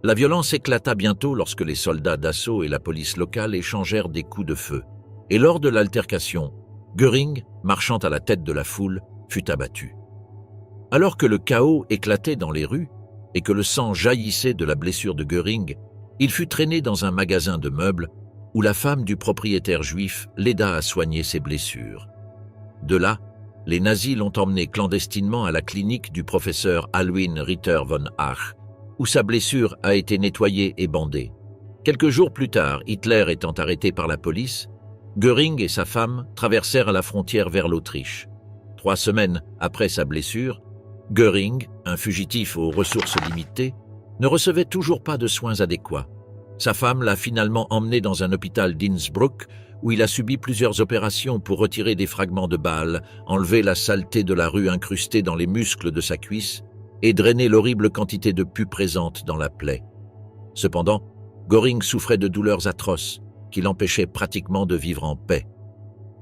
La violence éclata bientôt lorsque les soldats d'assaut et la police locale échangèrent des coups de feu. Et lors de l'altercation, Göring, marchant à la tête de la foule, fut abattu. Alors que le chaos éclatait dans les rues et que le sang jaillissait de la blessure de Göring, il fut traîné dans un magasin de meubles où la femme du propriétaire juif l'aida à soigner ses blessures. De là, les nazis l'ont emmené clandestinement à la clinique du professeur Alwin Ritter von Ach, où sa blessure a été nettoyée et bandée. Quelques jours plus tard, Hitler étant arrêté par la police, Göring et sa femme traversèrent la frontière vers l'Autriche. 3 semaines après sa blessure, Göring, un fugitif aux ressources limitées, ne recevait toujours pas de soins adéquats. Sa femme l'a finalement emmené dans un hôpital d'Innsbruck où il a subi plusieurs opérations pour retirer des fragments de balles, enlever la saleté de la rue incrustée dans les muscles de sa cuisse et drainer l'horrible quantité de pus présente dans la plaie. Cependant, Göring souffrait de douleurs atroces qui l'empêchaient pratiquement de vivre en paix.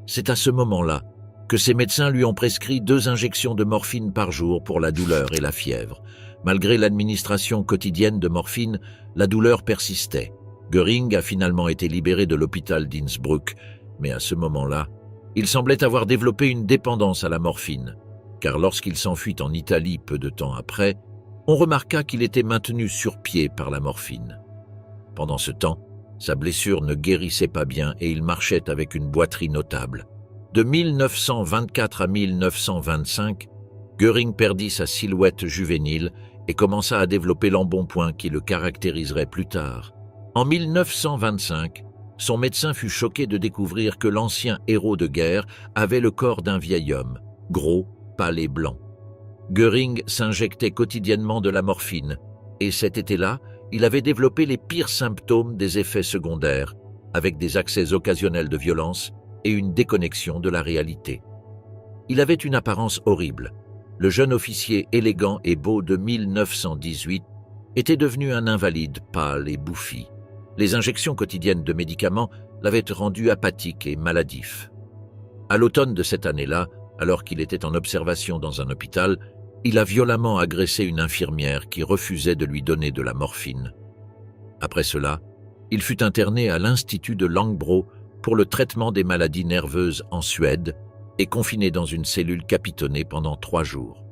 C'est à ce moment-là que ses médecins lui ont prescrit 2 injections de morphine par jour pour la douleur et la fièvre. Malgré l'administration quotidienne de morphine, la douleur persistait. Göring a finalement été libéré de l'hôpital d'Innsbruck, mais à ce moment-là, il semblait avoir développé une dépendance à la morphine, car lorsqu'il s'enfuit en Italie peu de temps après, on remarqua qu'il était maintenu sur pied par la morphine. Pendant ce temps, sa blessure ne guérissait pas bien et il marchait avec une boiterie notable. De 1924 à 1925, Göring perdit sa silhouette juvénile et commença à développer l'embonpoint qui le caractériserait plus tard. En 1925, son médecin fut choqué de découvrir que l'ancien héros de guerre avait le corps d'un vieil homme, gros, pâle et blanc. Göring s'injectait quotidiennement de la morphine et cet été-là, il avait développé les pires symptômes des effets secondaires, avec des accès occasionnels de violence et une déconnexion de la réalité. Il avait une apparence horrible. Le jeune officier élégant et beau de 1918 était devenu un invalide pâle et bouffi. Les injections quotidiennes de médicaments l'avaient rendu apathique et maladif. À l'automne de cette année-là, alors qu'il était en observation dans un hôpital, il a violemment agressé une infirmière qui refusait de lui donner de la morphine. Après cela, il fut interné à l'Institut de Langbro pour le traitement des maladies nerveuses en Suède et confiné dans une cellule capitonnée pendant 3 jours.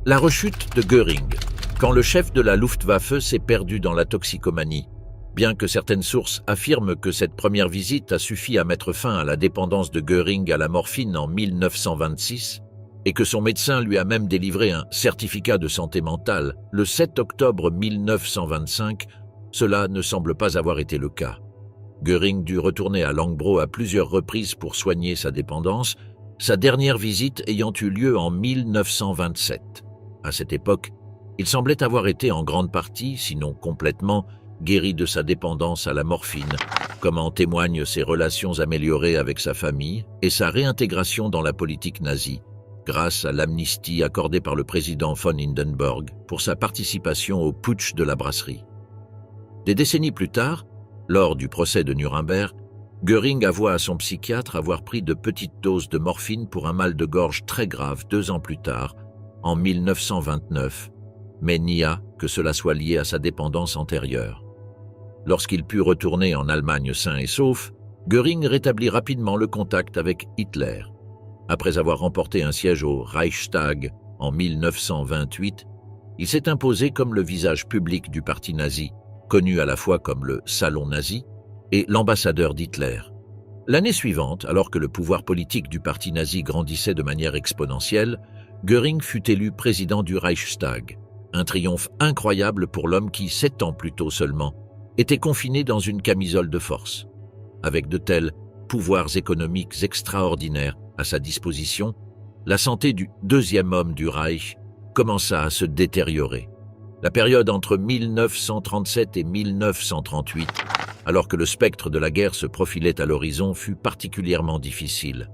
La rechute de Göring, quand le chef de la Luftwaffe s'est perdu dans la toxicomanie. Bien que certaines sources affirment que cette première visite a suffi à mettre fin à la dépendance de Göring à la morphine en 1926, et que son médecin lui a même délivré un certificat de santé mentale le 7 octobre 1925, cela ne semble pas avoir été le cas. Göring dut retourner à Langbro à plusieurs reprises pour soigner sa dépendance, sa dernière visite ayant eu lieu en 1927. À cette époque, il semblait avoir été en grande partie, sinon complètement, guéri de sa dépendance à la morphine, comme en témoignent ses relations améliorées avec sa famille et sa réintégration dans la politique nazie, grâce à l'amnistie accordée par le président von Hindenburg pour sa participation au putsch de la brasserie. Des décennies plus tard, lors du procès de Nuremberg, Göring avoua à son psychiatre avoir pris de petites doses de morphine pour un mal de gorge très grave 2 ans plus tard, en 1929, mais nia que cela soit lié à sa dépendance antérieure. Lorsqu'il put retourner en Allemagne sain et sauf, Göring rétablit rapidement le contact avec Hitler. Après avoir remporté un siège au Reichstag en 1928, il s'est imposé comme le visage public du parti nazi, connu à la fois comme le Salon nazi et l'ambassadeur d'Hitler. L'année suivante, alors que le pouvoir politique du parti nazi grandissait de manière exponentielle, Göring fut élu président du Reichstag, un triomphe incroyable pour l'homme qui, 7 ans plus tôt seulement, était confiné dans une camisole de force. Avec de telles pouvoirs économiques extraordinaires à sa disposition, la santé du deuxième homme du Reich commença à se détériorer. La période entre 1937 et 1938, alors que le spectre de la guerre se profilait à l'horizon, fut particulièrement difficile.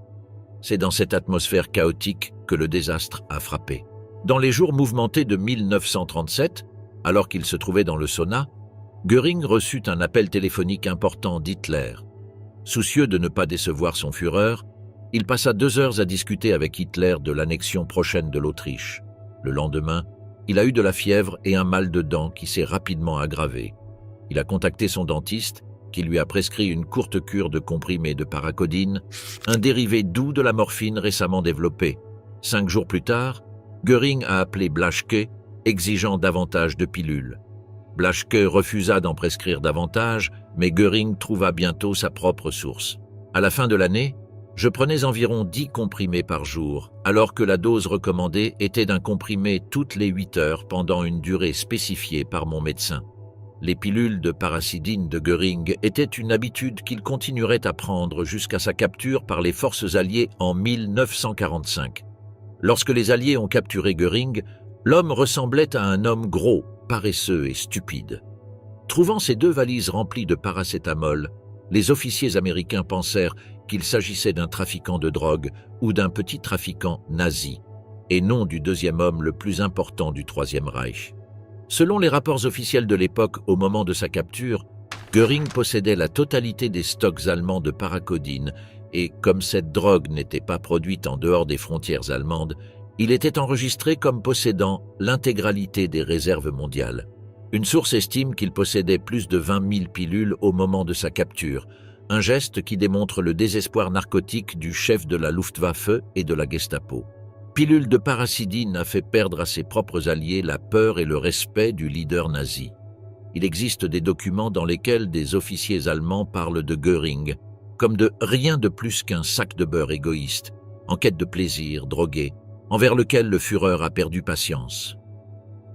C'est dans cette atmosphère chaotique que le désastre a frappé. Dans les jours mouvementés de 1937, alors qu'il se trouvait dans le sauna, Göring reçut un appel téléphonique important d'Hitler. Soucieux de ne pas décevoir son Führer, il passa 2 heures à discuter avec Hitler de l'annexion prochaine de l'Autriche. Le lendemain, il a eu de la fièvre et un mal de dents qui s'est rapidement aggravé. Il a contacté son dentiste, qui lui a prescrit une courte cure de comprimés de paracodine, un dérivé doux de la morphine récemment développé. 5 jours plus tard, Göring a appelé Blaschke, exigeant davantage de pilules. Blaschke refusa d'en prescrire davantage, mais Göring trouva bientôt sa propre source. À la fin de l'année, je prenais environ 10 comprimés par jour, alors que la dose recommandée était d'un comprimé toutes les 8 heures pendant une durée spécifiée par mon médecin. Les pilules de paracidine de Göring étaient une habitude qu'il continuerait à prendre jusqu'à sa capture par les forces alliées en 1945. Lorsque les Alliés ont capturé Göring, l'homme ressemblait à un homme gros, paresseux et stupide. Trouvant ces 2 valises remplies de paracétamol, les officiers américains pensèrent qu'il s'agissait d'un trafiquant de drogue ou d'un petit trafiquant nazi, et non du deuxième homme le plus important du Troisième Reich. Selon les rapports officiels de l'époque au moment de sa capture, Göring possédait la totalité des stocks allemands de paracodine et, comme cette drogue n'était pas produite en dehors des frontières allemandes, il était enregistré comme possédant l'intégralité des réserves mondiales. Une source estime qu'il possédait plus de 20 000 pilules au moment de sa capture, un geste qui démontre le désespoir narcotique du chef de la Luftwaffe et de la Gestapo. Pilule de paracidine a fait perdre à ses propres alliés la peur et le respect du leader nazi. Il existe des documents dans lesquels des officiers allemands parlent de Göring comme de rien de plus qu'un sac de beurre égoïste, en quête de plaisir, drogué, envers lequel le Führer a perdu patience.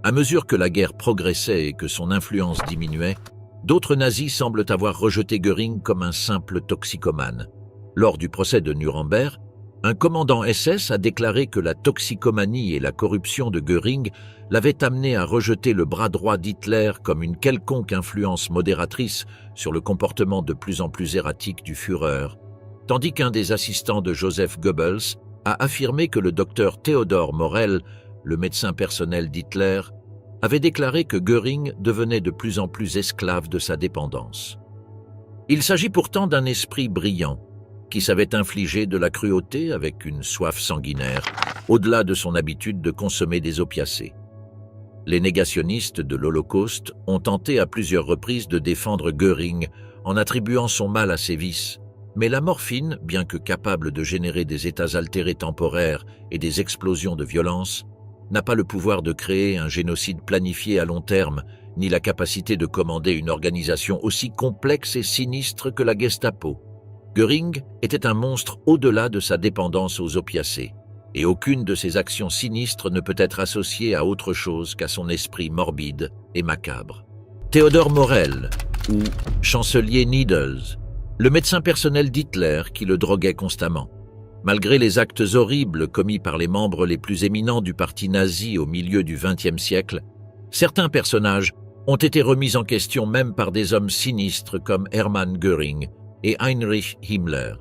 À mesure que la guerre progressait et que son influence diminuait, d'autres nazis semblent avoir rejeté Göring comme un simple toxicomane. Lors du procès de Nuremberg, un commandant SS a déclaré que la toxicomanie et la corruption de Göring l'avaient amené à rejeter le bras droit d'Hitler comme une quelconque influence modératrice sur le comportement de plus en plus erratique du Führer, tandis qu'un des assistants de Joseph Goebbels a affirmé que le docteur Theodor Morell, le médecin personnel d'Hitler, avait déclaré que Göring devenait de plus en plus esclave de sa dépendance. Il s'agit pourtant d'un esprit brillant, qui savait infliger de la cruauté avec une soif sanguinaire, au-delà de son habitude de consommer des opiacés. Les négationnistes de l'Holocauste ont tenté à plusieurs reprises de défendre Göring en attribuant son mal à ses vices, mais la morphine, bien que capable de générer des états altérés temporaires et des explosions de violence, n'a pas le pouvoir de créer un génocide planifié à long terme, ni la capacité de commander une organisation aussi complexe et sinistre que la Gestapo. Göring était un monstre au-delà de sa dépendance aux opiacés, et aucune de ses actions sinistres ne peut être associée à autre chose qu'à son esprit morbide et macabre. Theodor Morell, ou chancelier Needles, le médecin personnel d'Hitler qui le droguait constamment. Malgré les actes horribles commis par les membres les plus éminents du parti nazi au milieu du XXe siècle, certains personnages ont été remis en question même par des hommes sinistres comme Hermann Göring et Heinrich Himmler.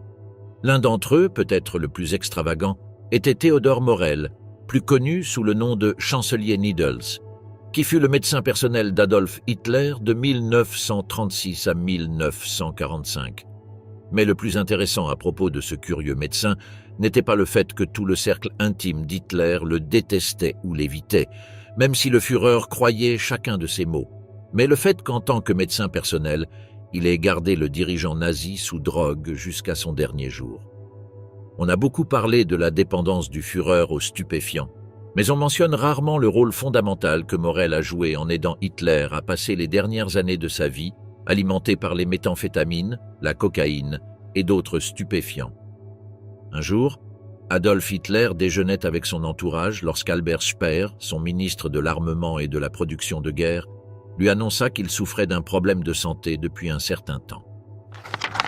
L'un d'entre eux, peut-être le plus extravagant, était Theodor Morell, plus connu sous le nom de chancelier Needles, qui fut le médecin personnel d'Adolf Hitler de 1936 à 1945. Mais le plus intéressant à propos de ce curieux médecin n'était pas le fait que tout le cercle intime d'Hitler le détestait ou l'évitait, même si le Führer croyait chacun de ses mots, mais le fait qu'en tant que médecin personnel, il ait gardé le dirigeant nazi sous drogue jusqu'à son dernier jour. On a beaucoup parlé de la dépendance du Führer aux stupéfiants, mais on mentionne rarement le rôle fondamental que Morell a joué en aidant Hitler à passer les dernières années de sa vie alimenté par les méthamphétamines, la cocaïne et d'autres stupéfiants. Un jour, Adolf Hitler déjeunait avec son entourage lorsqu'Albert Speer, son ministre de l'armement et de la production de guerre, lui annonça qu'il souffrait d'un problème de santé depuis un certain temps.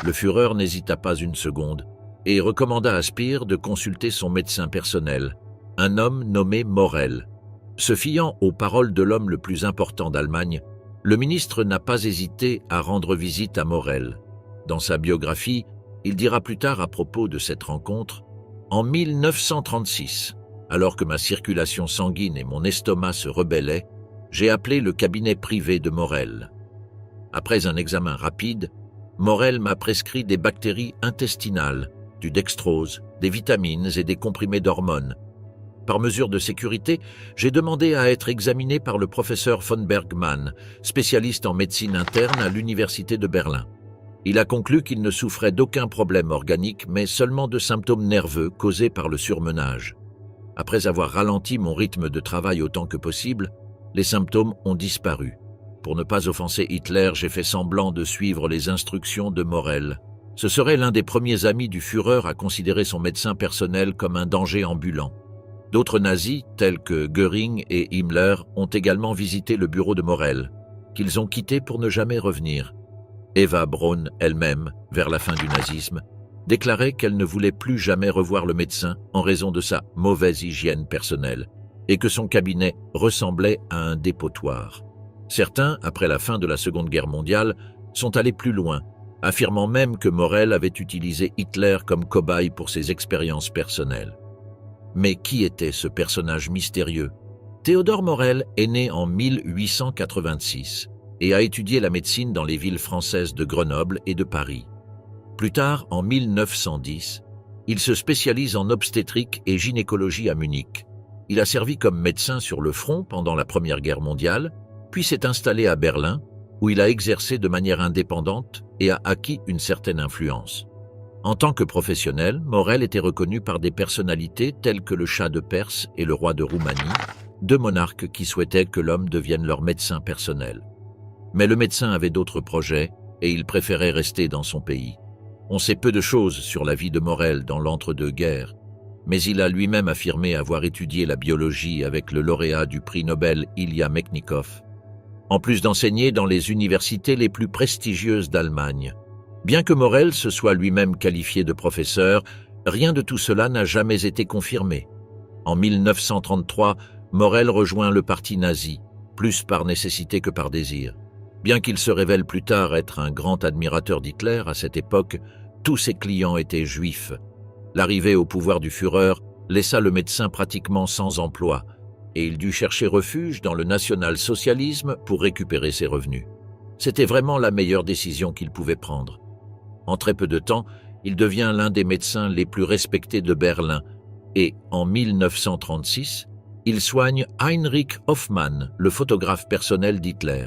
Le Führer n'hésita pas une seconde et recommanda à Speer de consulter son médecin personnel, un homme nommé Morel. Se fiant aux paroles de l'homme le plus important d'Allemagne, le ministre n'a pas hésité à rendre visite à Morel. Dans sa biographie, il dira plus tard à propos de cette rencontre: « En 1936, alors que ma circulation sanguine et mon estomac se rebellaient, j'ai appelé le cabinet privé de Morel. Après un examen rapide, Morel m'a prescrit des bactéries intestinales, du dextrose, des vitamines et des comprimés d'hormones. Par mesure de sécurité, j'ai demandé à être examiné par le professeur von Bergmann, spécialiste en médecine interne à l'université de Berlin. Il a conclu qu'il ne souffrait d'aucun problème organique, mais seulement de symptômes nerveux causés par le surmenage. Après avoir ralenti mon rythme de travail autant que possible, les symptômes ont disparu. Pour ne pas offenser Hitler, j'ai fait semblant de suivre les instructions de Morel. Ce serait l'un des premiers amis du Führer à considérer son médecin personnel comme un danger ambulant. D'autres nazis, tels que Göring et Himmler, ont également visité le bureau de Morel, qu'ils ont quitté pour ne jamais revenir. Eva Braun, elle-même, vers la fin du nazisme, déclarait qu'elle ne voulait plus jamais revoir le médecin en raison de sa mauvaise hygiène personnelle et que son cabinet ressemblait à un dépotoir. Certains, après la fin de la Seconde Guerre mondiale, sont allés plus loin, affirmant même que Morel avait utilisé Hitler comme cobaye pour ses expériences personnelles. Mais qui était ce personnage mystérieux? Théodore Morel est né en 1886 et a étudié la médecine dans les villes françaises de Grenoble et de Paris. Plus tard, en 1910, il se spécialise en obstétrique et gynécologie à Munich. Il a servi comme médecin sur le front pendant la Première Guerre mondiale, puis s'est installé à Berlin, où il a exercé de manière indépendante et a acquis une certaine influence. En tant que professionnel, Morel était reconnu par des personnalités telles que le Shah de Perse et le roi de Roumanie, deux monarques qui souhaitaient que l'homme devienne leur médecin personnel. Mais le médecin avait d'autres projets et il préférait rester dans son pays. On sait peu de choses sur la vie de Morel dans l'entre-deux-guerres, mais il a lui-même affirmé avoir étudié la biologie avec le lauréat du prix Nobel Ilya Mechnikov, en plus d'enseigner dans les universités les plus prestigieuses d'Allemagne. Bien que Morel se soit lui-même qualifié de professeur, rien de tout cela n'a jamais été confirmé. En 1933, Morel rejoint le parti nazi, plus par nécessité que par désir. Bien qu'il se révèle plus tard être un grand admirateur d'Hitler, à cette époque, tous ses clients étaient juifs. L'arrivée au pouvoir du Führer laissa le médecin pratiquement sans emploi, et il dut chercher refuge dans le national-socialisme pour récupérer ses revenus. C'était vraiment la meilleure décision qu'il pouvait prendre. En très peu de temps, il devient l'un des médecins les plus respectés de Berlin et, en 1936, il soigne Heinrich Hoffmann, le photographe personnel d'Hitler.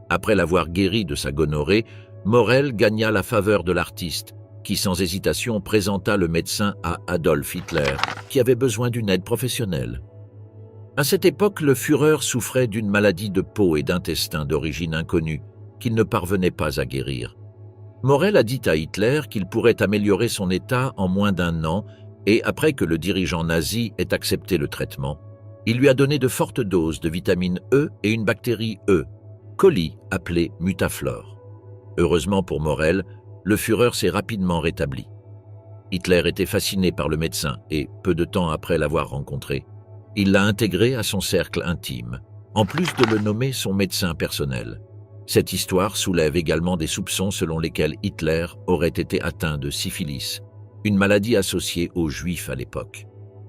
Après l'avoir guéri de sa gonorrhée, Morel gagna la faveur de l'artiste, qui sans hésitation présenta le médecin à Adolf Hitler, qui avait besoin d'une aide professionnelle. À cette époque, le Führer souffrait d'une maladie de peau et d'intestin d'origine inconnue, qu'il ne parvenait pas à guérir. Morel a dit à Hitler qu'il pourrait améliorer son état en moins d'un an et, après que le dirigeant nazi ait accepté le traitement, il lui a donné de fortes doses de vitamine E et une bactérie E, coli appelée Mutaflore. Heureusement pour Morel, le Führer s'est rapidement rétabli. Hitler était fasciné par le médecin et, peu de temps après l'avoir rencontré, il l'a intégré à son cercle intime, en plus de le nommer son médecin personnel. Cette histoire soulève également des soupçons selon lesquels Hitler aurait été atteint de syphilis, une maladie associée aux Juifs à l'époque.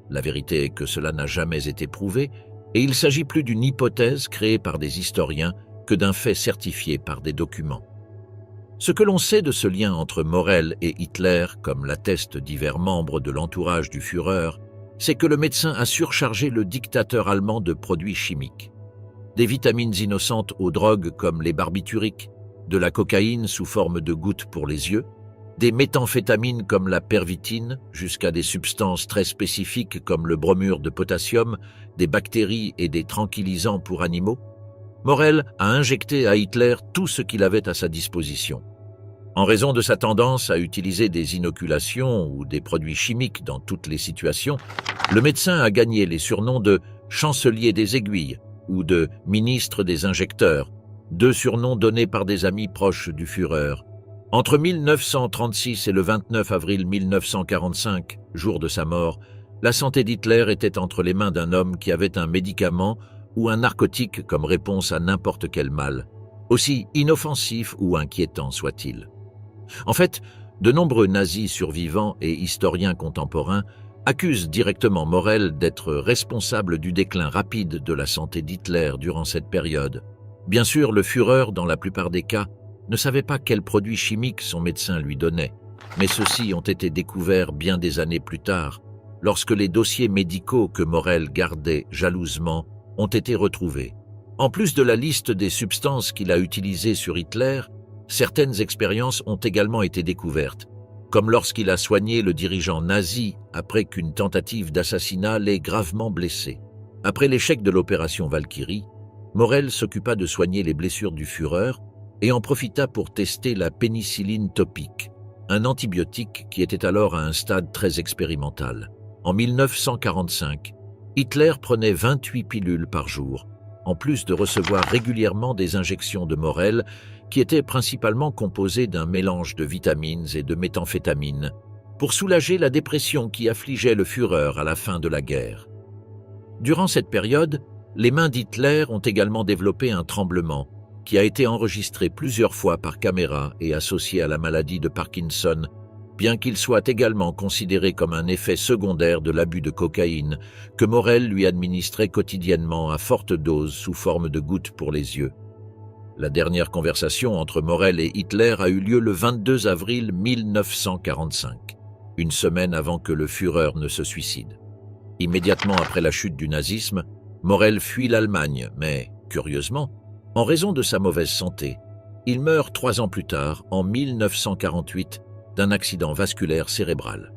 La vérité est que cela n'a jamais été prouvé et il s'agit plus d'une hypothèse créée par des historiens que d'un fait certifié par des documents. Ce que l'on sait de ce lien entre Morel et Hitler, comme l'attestent divers membres de l'entourage du Führer, c'est que le médecin a surchargé le dictateur allemand de produits chimiques. Des vitamines innocentes aux drogues comme les barbituriques, de la cocaïne sous forme de gouttes pour les yeux, des méthamphétamines comme la pervitine, jusqu'à des substances très spécifiques comme le bromure de potassium, des bactéries et des tranquillisants pour animaux. Morel a injecté à Hitler tout ce qu'il avait à sa disposition. En raison de sa tendance à utiliser des inoculations ou des produits chimiques dans toutes les situations, le médecin a gagné les surnoms de « chancelier des aiguilles » ou de « ministre des injecteurs », deux surnoms donnés par des amis proches du Führer. Entre 1936 et le 29 avril 1945, jour de sa mort, la santé d'Hitler était entre les mains d'un homme qui avait un médicament ou un narcotique comme réponse à n'importe quel mal, aussi inoffensif ou inquiétant soit-il. En fait, de nombreux nazis survivants et historiens contemporains accusent directement Morell d'être responsable du déclin rapide de la santé d'Hitler durant cette période. Bien sûr, le Führer, dans la plupart des cas, ne savait pas quels produits chimiques son médecin lui donnait, mais ceux-ci ont été découverts bien des années plus tard, lorsque les dossiers médicaux que Morell gardait jalousement ont été retrouvés. En plus de la liste des substances qu'il a utilisées sur Hitler, certaines expériences ont également été découvertes, comme lorsqu'il a soigné le dirigeant nazi après qu'une tentative d'assassinat l'ait gravement blessé. Après l'échec de l'opération Valkyrie, Morell s'occupa de soigner les blessures du Führer et en profita pour tester la pénicilline topique, un antibiotique qui était alors à un stade très expérimental. En 1945, Hitler prenait 28 pilules par jour, en plus de recevoir régulièrement des injections de Morell qui étaient principalement composées d'un mélange de vitamines et de méthamphétamine, pour soulager la dépression qui affligeait le Führer à la fin de la guerre. Durant cette période, les mains d'Hitler ont également développé un tremblement qui a été enregistré plusieurs fois par caméra et associé à la maladie de Parkinson, bien qu'il soit également considéré comme un effet secondaire de l'abus de cocaïne que Morell lui administrait quotidiennement à forte dose sous forme de gouttes pour les yeux. La dernière conversation entre Morell et Hitler a eu lieu le 22 avril 1945, une semaine avant que le Führer ne se suicide. Immédiatement après la chute du nazisme, Morell fuit l'Allemagne, mais, curieusement, en raison de sa mauvaise santé, il meurt 3 ans plus tard, en 1948, d'un accident vasculaire cérébral.